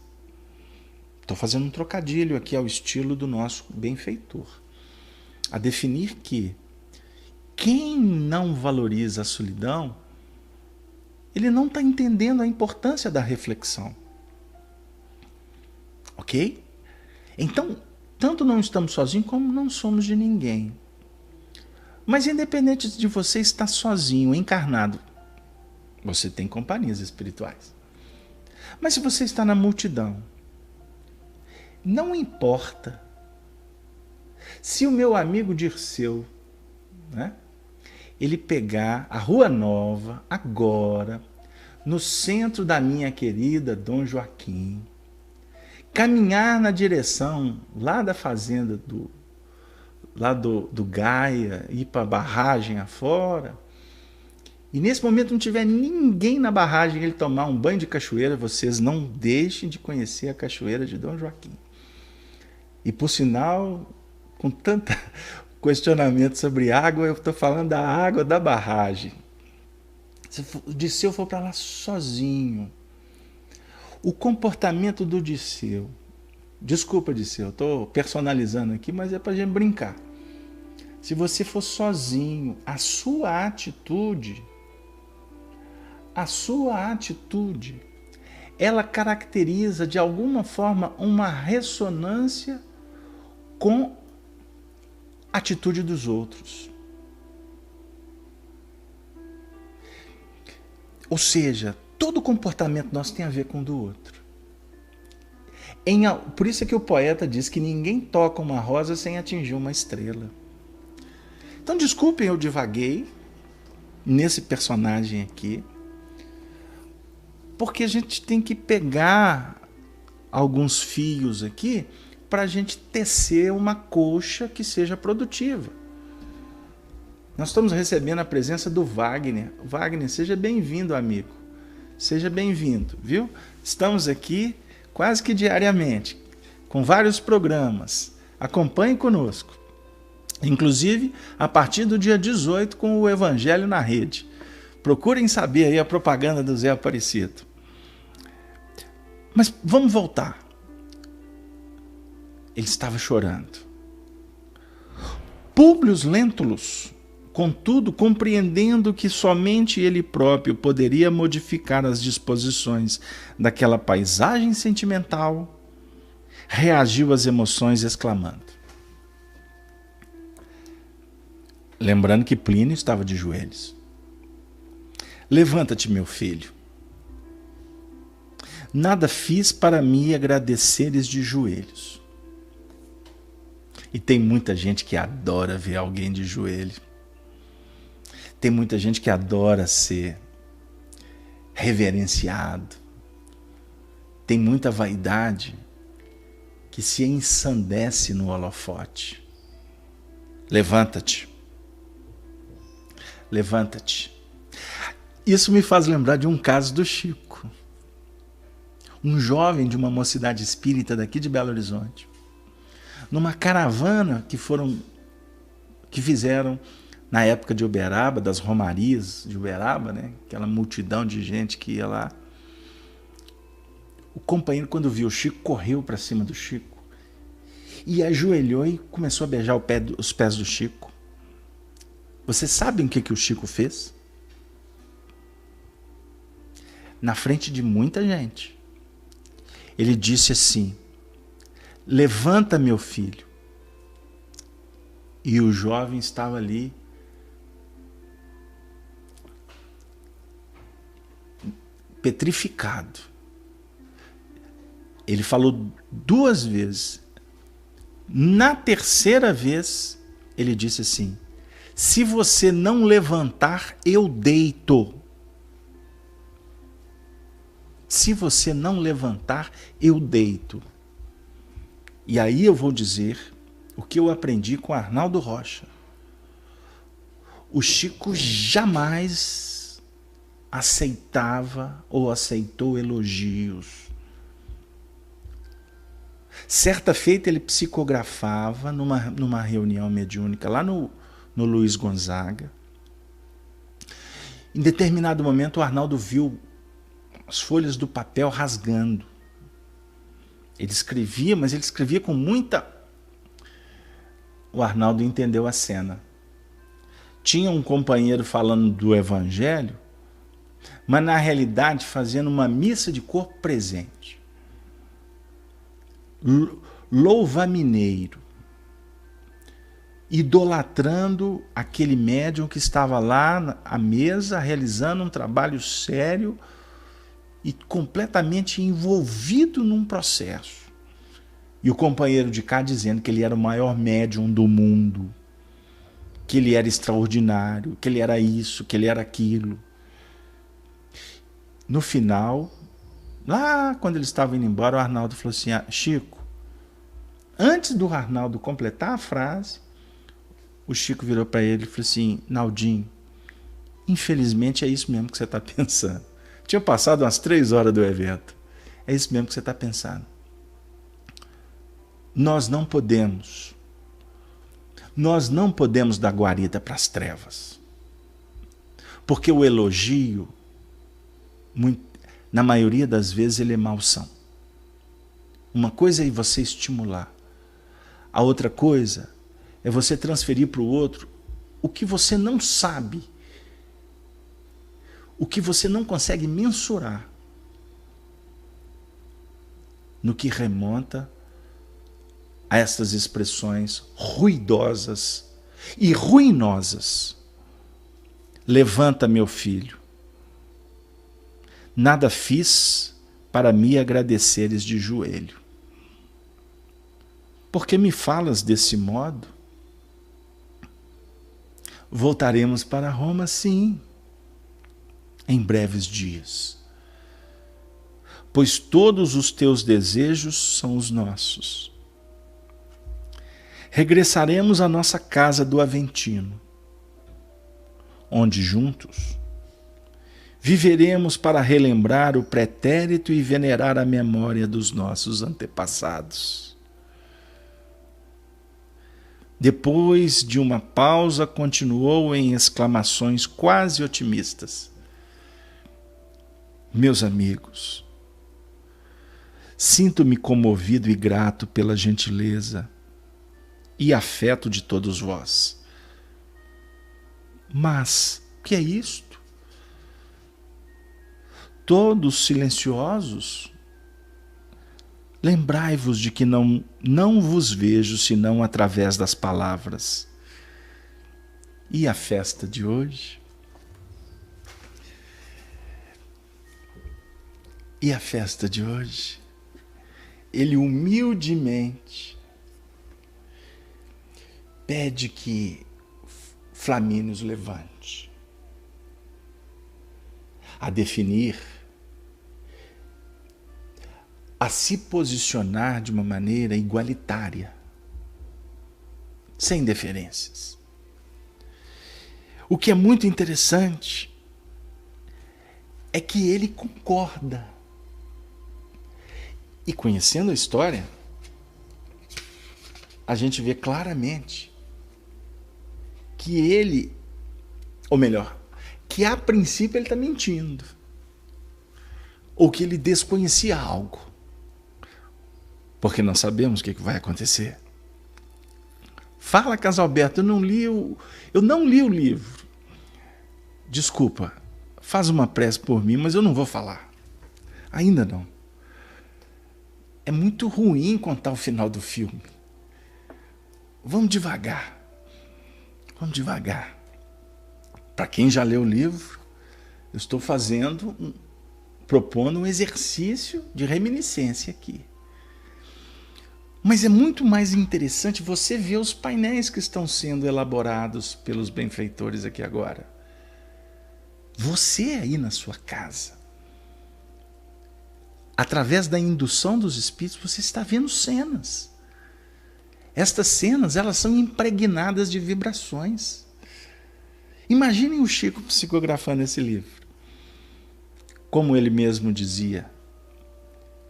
[SPEAKER 1] Estou fazendo um trocadilho aqui ao estilo do nosso benfeitor. A definir que quem não valoriza a solidão, ele não está entendendo a importância da reflexão. Ok? Então, tanto não estamos sozinhos como não somos de ninguém. Mas independente de você estar sozinho, encarnado, você tem companhias espirituais. Mas se você está na multidão, não importa se o meu amigo Dirceu, ele pegar a Rua Nova agora, no centro da minha querida Dom Joaquim, caminhar na direção lá da fazenda do Gaia, ir para a barragem afora, e nesse momento não tiver ninguém na barragem, ele tomar um banho de cachoeira, vocês não deixem de conhecer a cachoeira de Dom Joaquim. E por sinal, com tanto questionamento sobre água, eu estou falando da água da barragem. Se o Dirceu for para lá sozinho, o comportamento do Dirceu, desculpa Dirceu, eu estou personalizando aqui, mas é para a gente brincar. Se você for sozinho, a sua atitude, ela caracteriza de alguma forma uma ressonância com a atitude dos outros. Ou seja, todo comportamento nosso tem a ver com o do outro. Por isso é que o poeta diz que ninguém toca uma rosa sem atingir uma estrela. Então, desculpem, eu divaguei nesse personagem aqui, porque a gente tem que pegar alguns fios aqui para a gente tecer uma coxa que seja produtiva. Nós estamos recebendo a presença do Wagner. Wagner, seja bem-vindo, amigo. seja bem-vindo, viu? Estamos aqui quase que diariamente, com vários programas. Acompanhe conosco. Inclusive, a partir do dia 18, com o Evangelho na Rede. Procurem saber aí a propaganda do Zé Aparecido. Mas vamos voltar. Ele estava chorando. Públio Lentulus, contudo, compreendendo que somente ele próprio poderia modificar as disposições daquela paisagem sentimental, reagiu às emoções exclamando. Lembrando que Plínio estava de joelhos. Levanta-te, meu filho. Nada fiz para me agradeceres de joelhos. E tem muita gente que adora ver alguém de joelho. Tem muita gente que adora ser reverenciado. Tem muita vaidade que se ensandece no holofote. Levanta-te. Levanta-te. Isso me faz lembrar de um caso do Chico. Um jovem de uma mocidade espírita daqui de Belo Horizonte. Numa caravana que fizeram na época de Uberaba, das romarias de Uberaba, né? Aquela multidão de gente que ia lá. O companheiro, quando viu o Chico, correu para cima do Chico e ajoelhou e começou a beijar os pés do Chico. Vocês sabem o que o Chico fez? Na frente de muita gente, ele disse assim: levanta, meu filho. E o jovem estava ali, petrificado. Ele falou 2 vezes. Na terceira vez, ele disse assim: se você não levantar, eu deito. Se você não levantar, eu deito. E aí eu vou dizer o que eu aprendi com Arnaldo Rocha. O Chico jamais aceitava ou aceitou elogios. Certa feita ele psicografava numa reunião mediúnica lá no Luiz Gonzaga. Em determinado momento o Arnaldo viu as folhas do papel rasgando. Ele escrevia, mas ele escrevia com muita... O Arnaldo entendeu a cena. Tinha um companheiro falando do Evangelho, mas na realidade fazendo uma missa de corpo presente. Louva-mineiro. Idolatrando aquele médium que estava lá à mesa, realizando um trabalho sério e completamente envolvido num processo. E o companheiro de cá dizendo que ele era o maior médium do mundo, que ele era extraordinário, que ele era isso, que ele era aquilo. No final, lá quando ele estava indo embora, o Arnaldo falou assim: Chico, antes do Arnaldo completar a frase, o Chico virou para ele e falou assim: Naldinho, infelizmente é isso mesmo que você está pensando. Tinha passado umas 3 horas do evento. É isso mesmo que você está pensando. Nós não podemos dar guarida para as trevas. Porque o elogio, na maioria das vezes, ele é malsão. Uma coisa é você estimular. A outra coisa é você transferir para o outro o que você não sabe, o que você não consegue mensurar, no que remonta a essas expressões ruidosas e ruinosas. Levanta, meu filho. Nada fiz para me agradeceres de joelho. Por que me falas desse modo? Voltaremos para Roma, sim, em breves dias. Pois todos os teus desejos são os nossos. Regressaremos à nossa casa do Aventino, onde juntos Viveremos para relembrar o pretérito e venerar a memória dos nossos antepassados. Depois de uma pausa, continuou em exclamações quase otimistas. Meus amigos, sinto-me comovido e grato pela gentileza e afeto de todos vós. Mas, o que é isto? Todos silenciosos? Lembrai-vos de que não vos vejo senão através das palavras. E a festa de hoje? E a festa de hoje? Ele humildemente pede que Flamínio os levante a definir, a se posicionar de uma maneira igualitária, sem deferências. O que é muito interessante é que ele concorda. E conhecendo a história, a gente vê claramente que ele, ou melhor, que a princípio ele está mentindo, ou que ele desconhecia algo. Porque não sabemos o que vai acontecer. Fala, Casalberto, eu não li o livro. Desculpa, faz uma prece por mim, mas eu não vou falar. Ainda não. É muito ruim contar o final do filme. Vamos devagar. Vamos devagar. Para quem já leu o livro, eu estou propondo um exercício de reminiscência aqui. Mas é muito mais interessante você ver os painéis que estão sendo elaborados pelos benfeitores aqui agora. Você aí na sua casa, através da indução dos espíritos, você está vendo cenas. Estas cenas, elas são impregnadas de vibrações. Imaginem o Chico psicografando esse livro. Como ele mesmo dizia.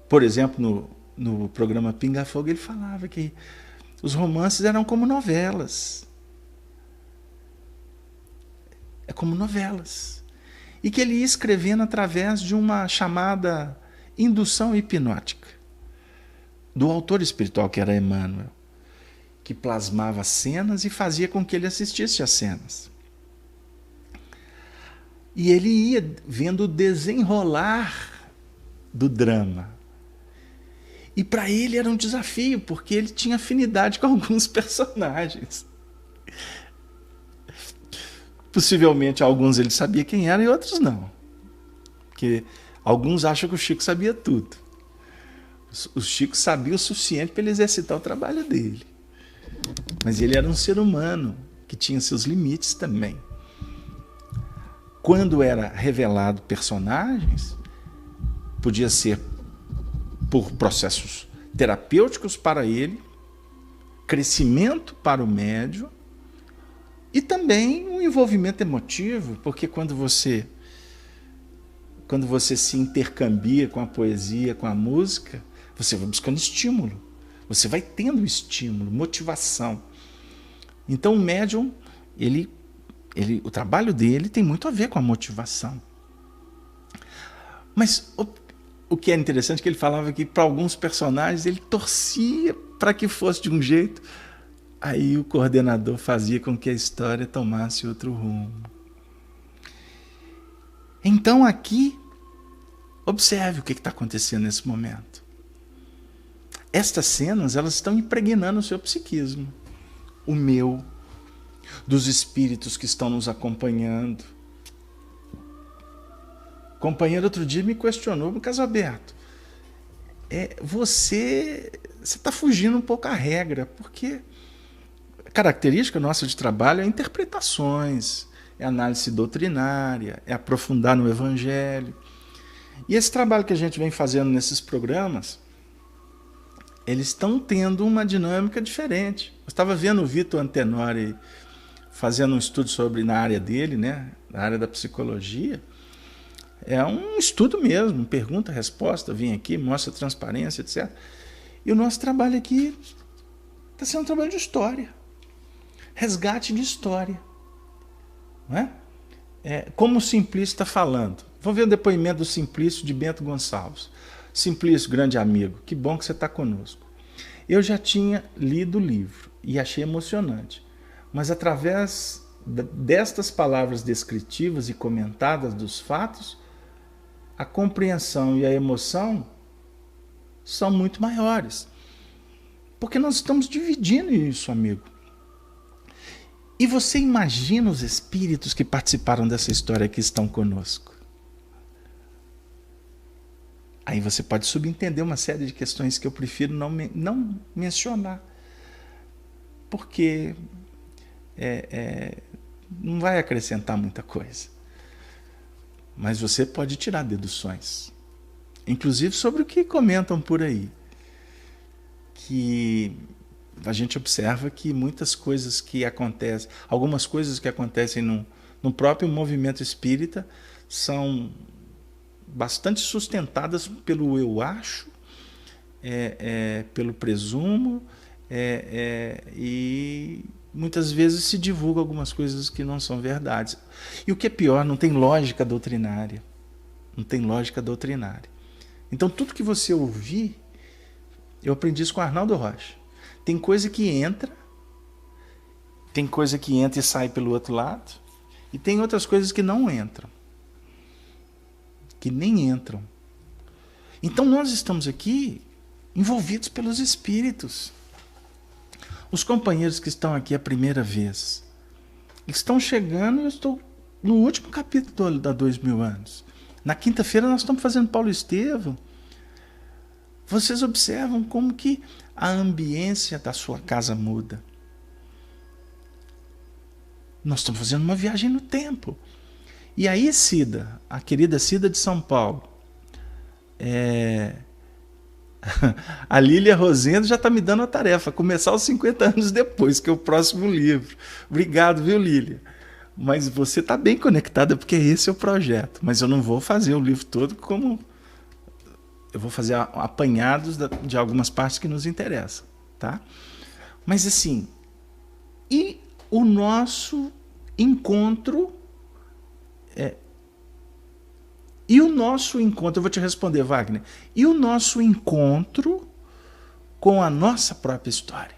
[SPEAKER 1] Por exemplo, no programa Pinga Fogo, ele falava que os romances eram como novelas. É como novelas. E que ele ia escrevendo através de uma chamada indução hipnótica do autor espiritual, que era Emmanuel, que plasmava cenas e fazia com que ele assistisse às cenas. E ele ia vendo o desenrolar do drama. E para ele era um desafio, porque ele tinha afinidade com alguns personagens. Possivelmente alguns ele sabia quem era e outros não. Porque alguns acham que o Chico sabia tudo. O Chico sabia o suficiente para ele exercitar o trabalho dele. Mas ele era um ser humano que tinha seus limites também. Quando era revelado personagens, podia ser por processos terapêuticos para ele, crescimento para o médium e também um envolvimento emotivo, porque quando você se intercambia com a poesia, com a música, você vai buscando estímulo, você vai tendo estímulo, motivação. Então o médium, o trabalho dele tem muito a ver com a motivação. Mas o que é interessante é que ele falava que para alguns personagens ele torcia para que fosse de um jeito, aí o coordenador fazia com que a história tomasse outro rumo. Então aqui, observe o que está acontecendo nesse momento. Estas cenas, elas estão impregnando o seu psiquismo, o meu, dos espíritos que estão nos acompanhando. O companheiro outro dia me questionou no Casalberto. Você está fugindo um pouco à regra, porque a característica nossa de trabalho é interpretações, é análise doutrinária, é aprofundar no Evangelho. E esse trabalho que a gente vem fazendo nesses programas, eles estão tendo uma dinâmica diferente. Eu estava vendo o Vitor Antenori fazendo um estudo na área dele, né, na área da psicologia, É um estudo mesmo, pergunta, resposta, vem aqui, mostra transparência, etc. E o nosso trabalho aqui está sendo um trabalho de história. Resgate de história. Não é? Como o Simplício está falando. Vamos ver o depoimento do Simplício de Bento Gonçalves. Simplício, grande amigo, que bom que você está conosco. Eu já tinha lido o livro e achei emocionante, mas através destas palavras descritivas e comentadas dos fatos, a compreensão e a emoção são muito maiores. Porque nós estamos dividindo isso, amigo. E você imagina os espíritos que participaram dessa história que estão conosco. Aí você pode subentender uma série de questões que eu prefiro não mencionar. Porque não vai acrescentar muita coisa. Mas você pode tirar deduções. Inclusive sobre o que comentam por aí. Que a gente observa que muitas coisas que acontecem, algumas coisas que acontecem no próprio movimento espírita são bastante sustentadas pelo eu acho, pelo presumo, e muitas vezes se divulga algumas coisas que não são verdades. E o que é pior, não tem lógica doutrinária. Não tem lógica doutrinária. Então tudo que você ouvir, eu aprendi isso com Arnaldo Rocha. Tem coisa que entra e sai pelo outro lado, e tem outras coisas que não entram. Que nem entram. Então nós estamos aqui envolvidos pelos espíritos. Os companheiros que estão aqui a primeira vez estão chegando, eu estou no último capítulo da 2000 anos. Na quinta-feira nós estamos fazendo Paulo Estevam. Vocês observam como que a ambiência da sua casa muda. Nós estamos fazendo uma viagem no tempo. E aí, Cida, a querida Cida de São Paulo, a Lília Rosendo já está me dando a tarefa, começar os 50 anos depois, que é o próximo livro. Obrigado, viu, Lília? Mas você está bem conectada, porque esse é o projeto. Mas eu não vou fazer o livro todo como... Eu vou fazer apanhados de algumas partes que nos interessam, tá? Mas assim, e o nosso encontro... eu vou te responder, Wagner. E o nosso encontro com a nossa própria história?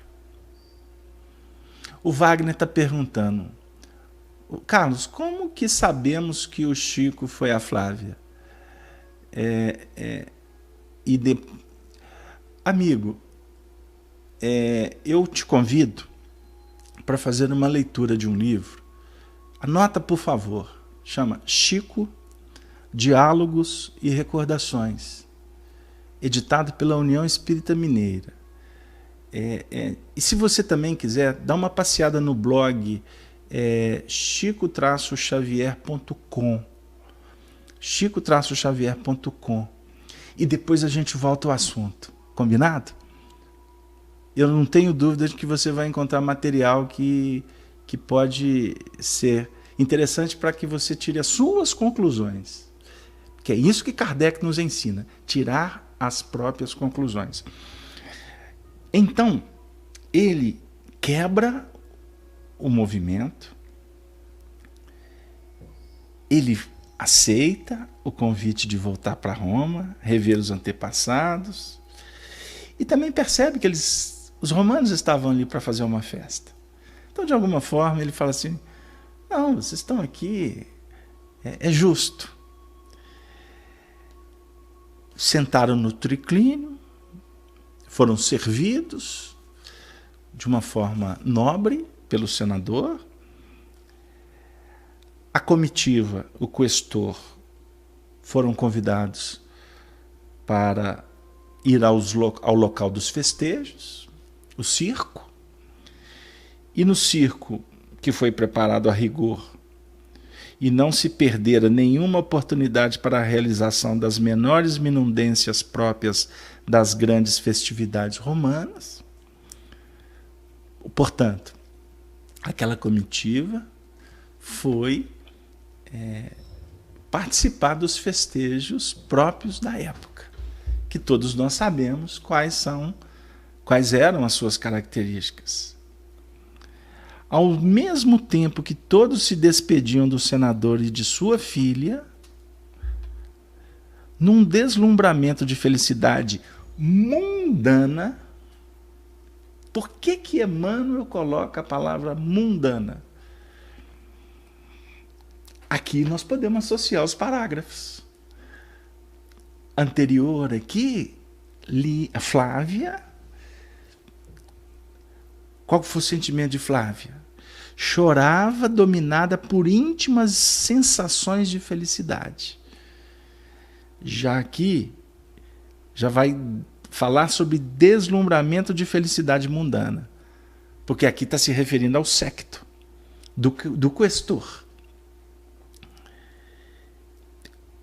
[SPEAKER 1] O Wagner está perguntando, Carlos, como que sabemos que o Chico foi a Flávia? Amigo, eu te convido para fazer uma leitura de um livro. Anota, por favor. Chama Chico, Diálogos e Recordações, editado pela União Espírita Mineira. E se você também quiser, dá uma passeada no blog chico-xavier.com, chico-xavier.com, e depois a gente volta ao assunto. Combinado? Eu não tenho dúvida de que você vai encontrar material que pode ser interessante para que você tire as suas conclusões. Que é isso que Kardec nos ensina, tirar as próprias conclusões. Então, ele quebra o movimento, ele aceita o convite de voltar para Roma, rever os antepassados, e também percebe que os romanos estavam ali para fazer uma festa. Então, de alguma forma, ele fala assim, não, vocês estão aqui, é justo. Sentaram no triclínio, foram servidos de uma forma nobre pelo senador. A comitiva, o questor, foram convidados para ir ao local dos festejos, o circo. E no circo, que foi preparado a rigor, e não se perdera nenhuma oportunidade para a realização das menores minudências próprias das grandes festividades romanas. Portanto, aquela comitiva foi participar dos festejos próprios da época, que todos nós sabemos quais eram as suas características. Ao mesmo tempo que todos se despediam do senador e de sua filha, num deslumbramento de felicidade mundana. Por que Emmanuel coloca a palavra mundana? Aqui nós podemos associar os parágrafos. Anterior aqui, a Flávia. Qual foi o sentimento de Flávia? Chorava, dominada por íntimas sensações de felicidade. Já aqui, já vai falar sobre deslumbramento de felicidade mundana. Porque aqui está se referindo ao secto do questor.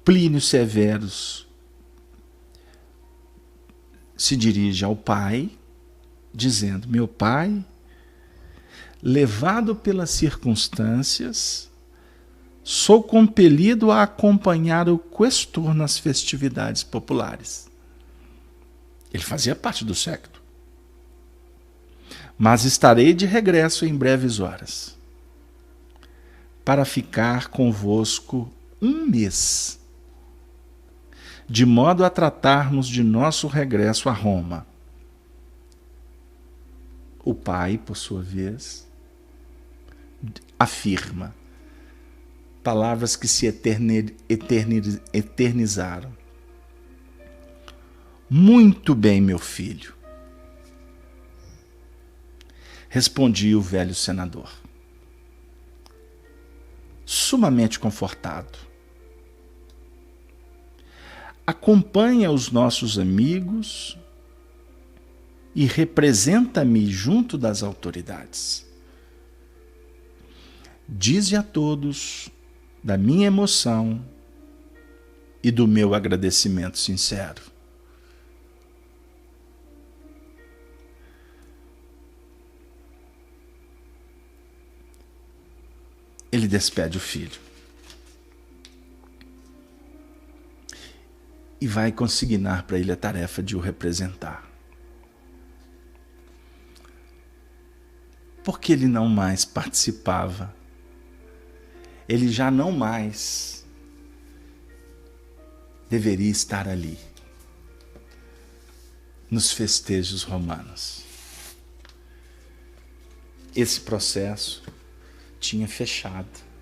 [SPEAKER 1] Plínio Severus se dirige ao pai, dizendo: meu pai, levado pelas circunstâncias, sou compelido a acompanhar o questor nas festividades populares. Ele fazia parte do secto. Mas estarei de regresso em breves horas, para ficar convosco 1 mês, de modo a tratarmos de nosso regresso a Roma. O pai, por sua vez, afirma palavras que se eternizaram. Muito bem, meu filho, respondia o velho senador, sumamente confortado. Acompanha os nossos amigos e representa-me junto das autoridades. Dize a todos da minha emoção e do meu agradecimento sincero. Ele despede o filho e vai consignar para ele a tarefa de o representar. Porque ele não mais participava, ele já não mais deveria estar ali, nos festejos romanos. Esse processo tinha fechado.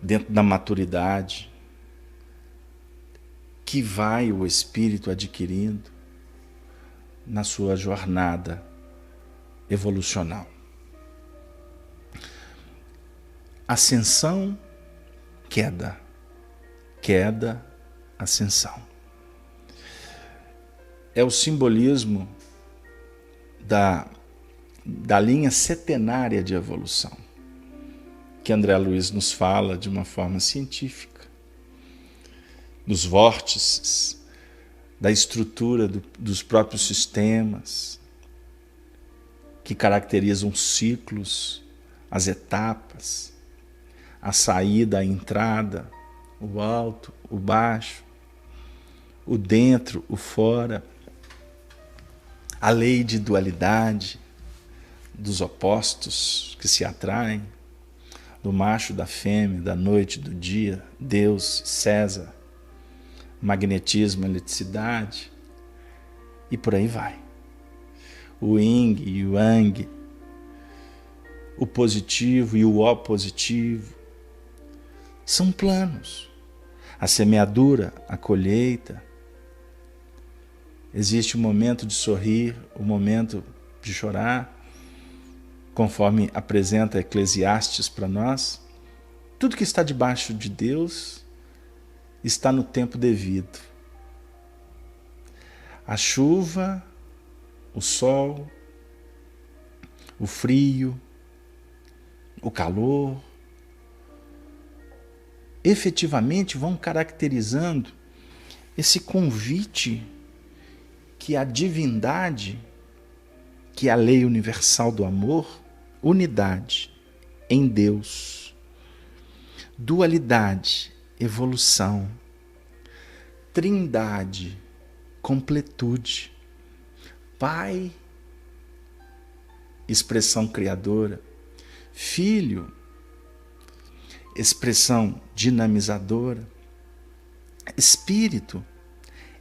[SPEAKER 1] Dentro da maturidade que vai o espírito adquirindo na sua jornada evolucional. Ascensão, queda. Queda, ascensão. É o simbolismo da linha setenária de evolução, que André Luiz nos fala de uma forma científica, dos vórtices, da estrutura dos próprios sistemas, que caracterizam os ciclos, as etapas, a saída, a entrada, o alto, o baixo, o dentro, o fora, a lei de dualidade, dos opostos que se atraem, do macho, da fêmea, da noite, do dia, Deus, César, magnetismo, eletricidade, e por aí vai. O yin e o yang, o positivo e o opositivo, são planos. A semeadura, a colheita. Existe o momento de sorrir, o momento de chorar, conforme apresenta Eclesiastes para nós. Tudo que está debaixo de Deus está no tempo devido. A chuva, o sol, o frio, o calor, efetivamente vão caracterizando esse convite que a divindade, que é a lei universal do amor, unidade em Deus, dualidade, evolução, trindade, completude, Pai, expressão criadora, Filho, expressão dinamizadora, Espírito,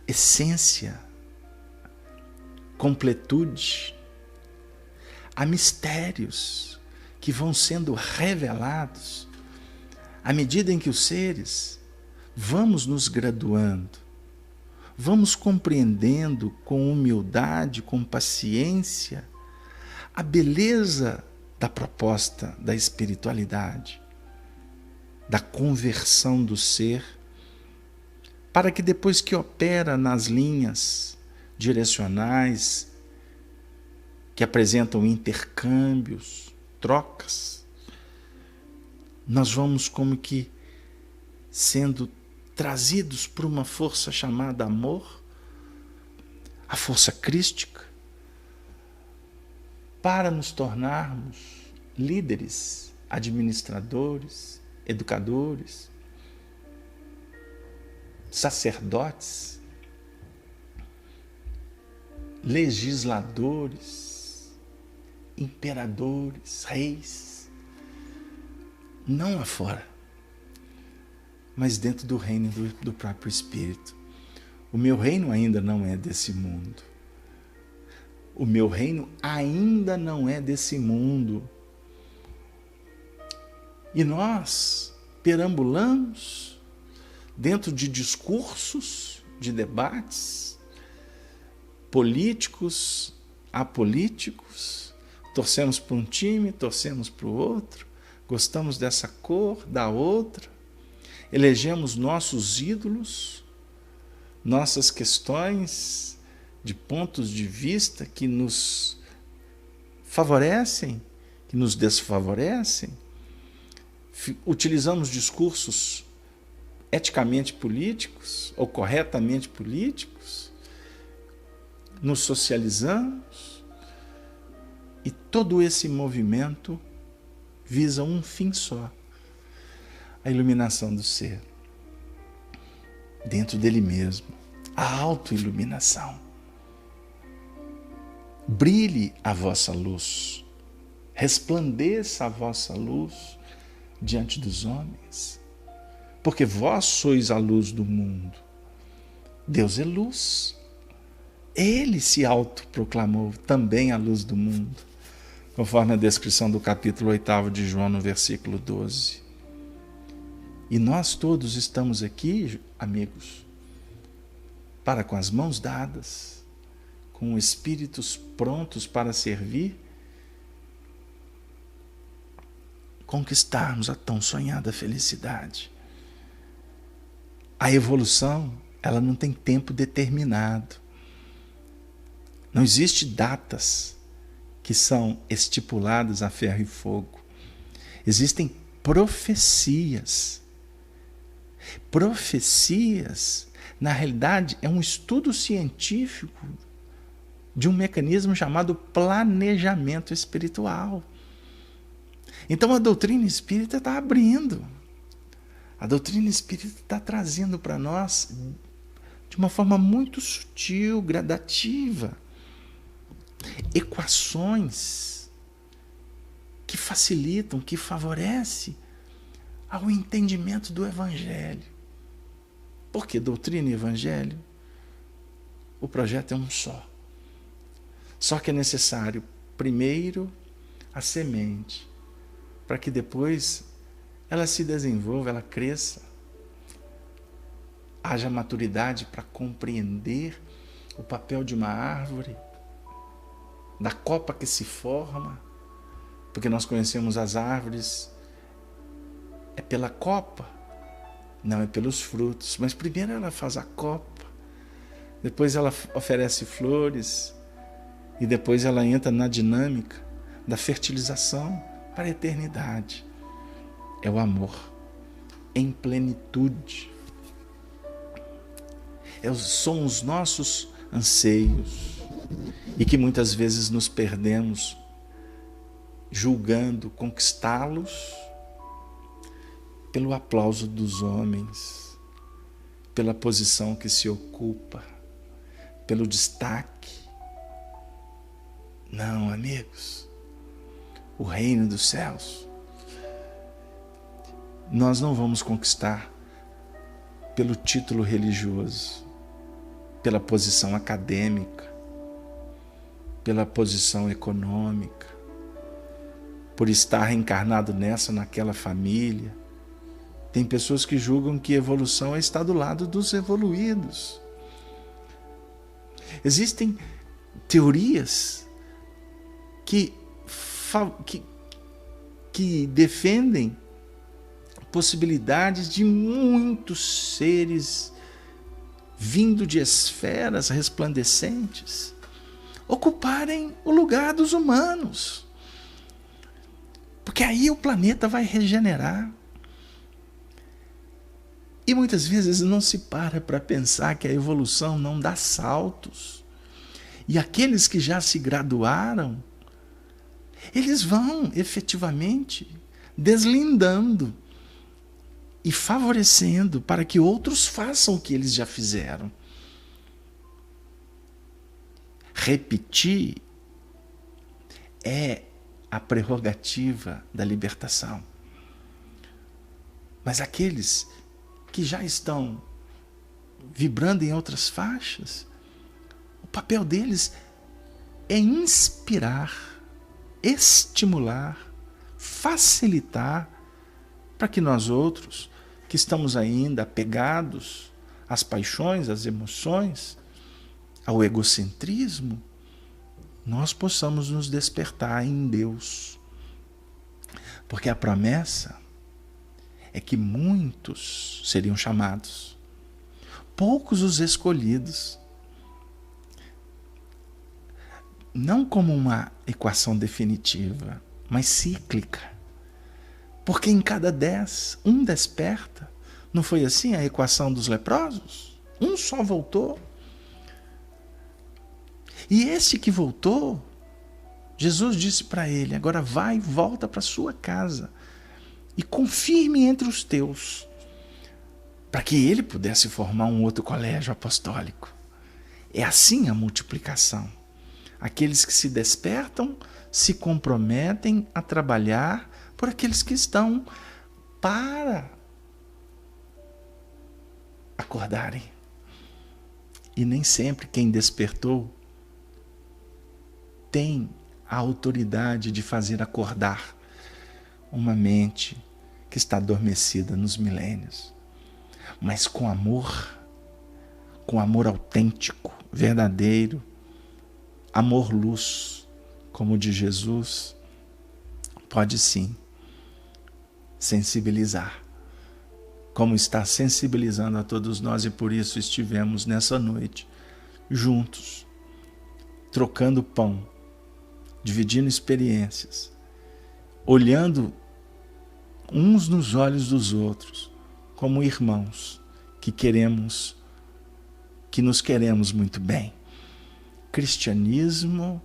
[SPEAKER 1] essência, completude. Há mistérios que vão sendo revelados à medida em que os seres vamos nos graduando, vamos compreendendo com humildade, com paciência, a beleza da proposta da espiritualidade, da conversão do ser, para que depois que opera nas linhas direcionais, que apresentam intercâmbios, trocas, nós vamos como que sendo trazidos por uma força chamada amor, a força crística, para nos tornarmos líderes, administradores, educadores, sacerdotes, legisladores, imperadores, reis, não lá fora, mas dentro do reino do próprio Espírito. O meu reino ainda não é desse mundo. O meu reino ainda não é desse mundo. E nós perambulamos dentro de discursos, de debates, políticos, apolíticos, torcemos para um time, torcemos para o outro, gostamos dessa cor, da outra, elegemos nossos ídolos, nossas questões de pontos de vista que nos favorecem, que nos desfavorecem, utilizamos discursos eticamente políticos ou corretamente políticos, nos socializamos, e todo esse movimento visa um fim só: a iluminação do ser, dentro dele mesmo, a autoiluminação. Brilhe a vossa luz, resplandeça a vossa luz diante dos homens, porque vós sois a luz do mundo. Deus é luz. Ele se autoproclamou também a luz do mundo, conforme a descrição do capítulo 8 de João, no versículo 12. E nós todos estamos aqui, amigos, para, com as mãos dadas, com espíritos prontos para servir, conquistarmos a tão sonhada felicidade. A evolução, ela não tem tempo determinado. Não existe datas que são estipuladas a ferro e fogo. Existem profecias. Profecias, na realidade, é um estudo científico de um mecanismo chamado planejamento espiritual. Então a doutrina espírita está abrindo. A doutrina espírita está trazendo para nós, de uma forma muito sutil, gradativa, equações que facilitam, que favorecem ao entendimento do Evangelho. Porque doutrina e Evangelho, o projeto é um só. Só que é necessário, primeiro, a semente, para que depois ela se desenvolva, ela cresça, haja maturidade para compreender o papel de uma árvore, da copa que se forma, porque nós conhecemos as árvores, é pela copa, não é pelos frutos, mas primeiro ela faz a copa, depois ela oferece flores, e depois ela entra na dinâmica da fertilização para a eternidade. É o amor em plenitude. São os nossos anseios, e que muitas vezes nos perdemos julgando conquistá-los pelo aplauso dos homens, pela posição que se ocupa, pelo destaque. Não, amigos, o reino dos céus nós não vamos conquistar pelo título religioso, pela posição acadêmica, pela posição econômica, por estar reencarnado nessa, naquela família. Tem pessoas que julgam que evolução é estar do lado dos evoluídos. Existem teorias que defendem possibilidades de muitos seres vindo de esferas resplandecentes ocuparem o lugar dos humanos. Porque aí o planeta vai regenerar. E muitas vezes não se para pensar que a evolução não dá saltos. E aqueles que já se graduaram, eles vão efetivamente deslindando e favorecendo para que outros façam o que eles já fizeram. Repetir é a prerrogativa da libertação. Mas aqueles que já estão vibrando em outras faixas, o papel deles é inspirar, estimular, facilitar para que nós outros, que estamos ainda apegados às paixões, às emoções, ao egocentrismo, nós possamos nos despertar em Deus. Porque a promessa é que muitos seriam chamados, poucos os escolhidos. Não como uma equação definitiva, mas cíclica. Porque em cada 10, um desperta. Não foi assim a equação dos leprosos? Um só voltou. E esse que voltou, Jesus disse para ele, agora vai e volta para sua casa e confirme entre os teus, para que ele pudesse formar um outro colégio apostólico. É assim a multiplicação. Aqueles que se despertam se comprometem a trabalhar por aqueles que estão para acordarem. E nem sempre quem despertou tem a autoridade de fazer acordar uma mente que está adormecida nos milênios. Mas com amor autêntico, verdadeiro, amor-luz, como o de Jesus, pode sim sensibilizar, como está sensibilizando a todos nós, e por isso estivemos nessa noite juntos, trocando pão, dividindo experiências, olhando uns nos olhos dos outros, como irmãos que nos queremos muito bem. Cristianismo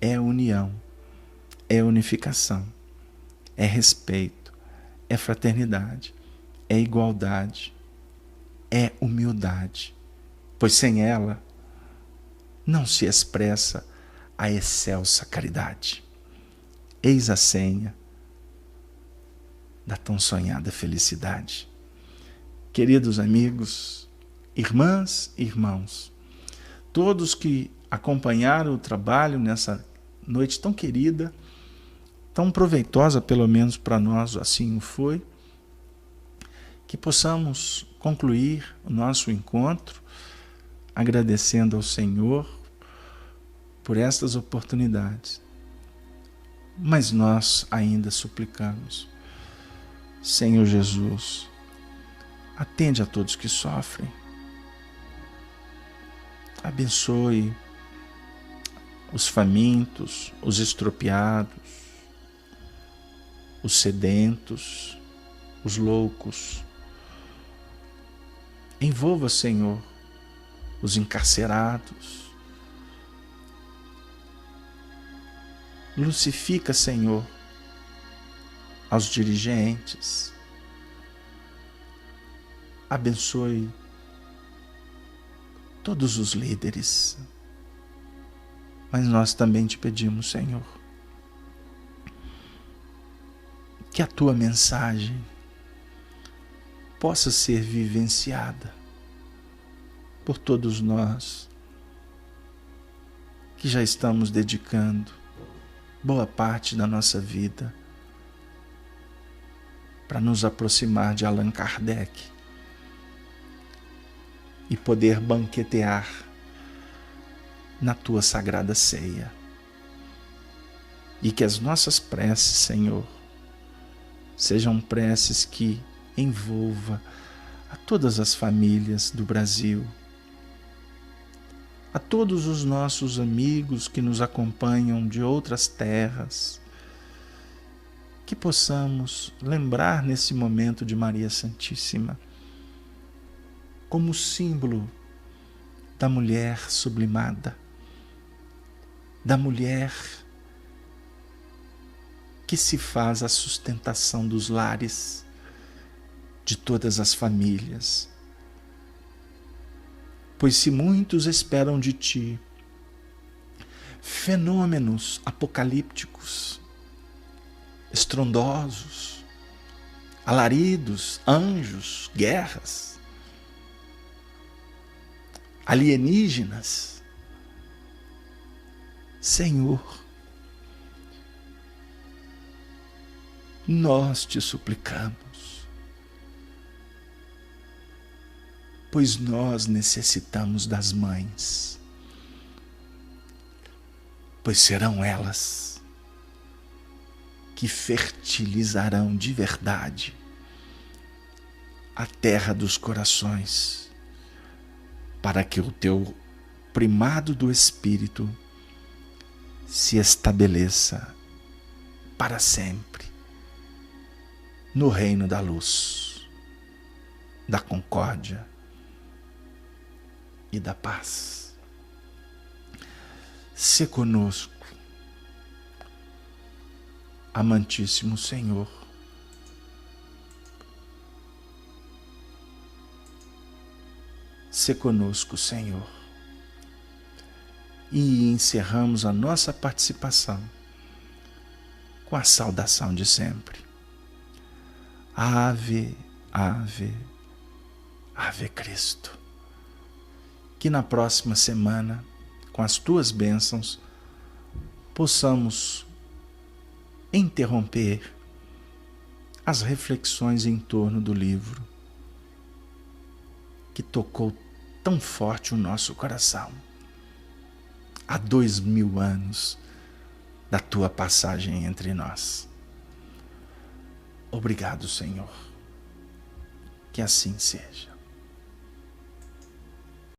[SPEAKER 1] é união, é unificação, é respeito, é fraternidade, é igualdade, é humildade, pois sem ela não se expressa a excelsa caridade. Eis a senha da tão sonhada felicidade. Queridos amigos, irmãs e irmãos, todos que acompanharam o trabalho nessa noite tão querida, tão proveitosa, pelo menos para nós assim o foi, que possamos concluir o nosso encontro agradecendo ao Senhor por estas oportunidades. Mas nós ainda suplicamos, Senhor Jesus, atende a todos que sofrem, abençoe os famintos, os estropiados, os sedentos, os loucos. Envolva, Senhor, os encarcerados. Lucifica, Senhor, aos dirigentes, abençoe todos os líderes. Mas nós também te pedimos, Senhor, que a tua mensagem possa ser vivenciada por todos nós que já estamos dedicando boa parte da nossa vida para nos aproximar de Allan Kardec e poder banquetear na tua sagrada ceia. E que as nossas preces, Senhor, sejam preces que envolvam a todas as famílias do Brasil, a todos os nossos amigos que nos acompanham de outras terras, que possamos lembrar nesse momento de Maria Santíssima como símbolo da mulher sublimada, da mulher que se faz a sustentação dos lares, de todas as famílias. Pois se muitos esperam de ti fenômenos apocalípticos, estrondosos, alaridos, anjos, guerras, alienígenas, Senhor, nós te suplicamos, pois nós necessitamos das mães, pois serão elas que fertilizarão de verdade a terra dos corações, para que o teu primado do Espírito se estabeleça para sempre no reino da luz, da concórdia e da paz. Se conosco, amantíssimo Senhor. Se conosco, Senhor. E encerramos a nossa participação com a saudação de sempre. Ave, ave, ave Cristo. Que na próxima semana, com as tuas bênçãos, possamos interromper as reflexões em torno do livro que tocou tão forte o nosso coração. Há 2000 anos da tua passagem entre nós. Obrigado, Senhor. Que assim seja.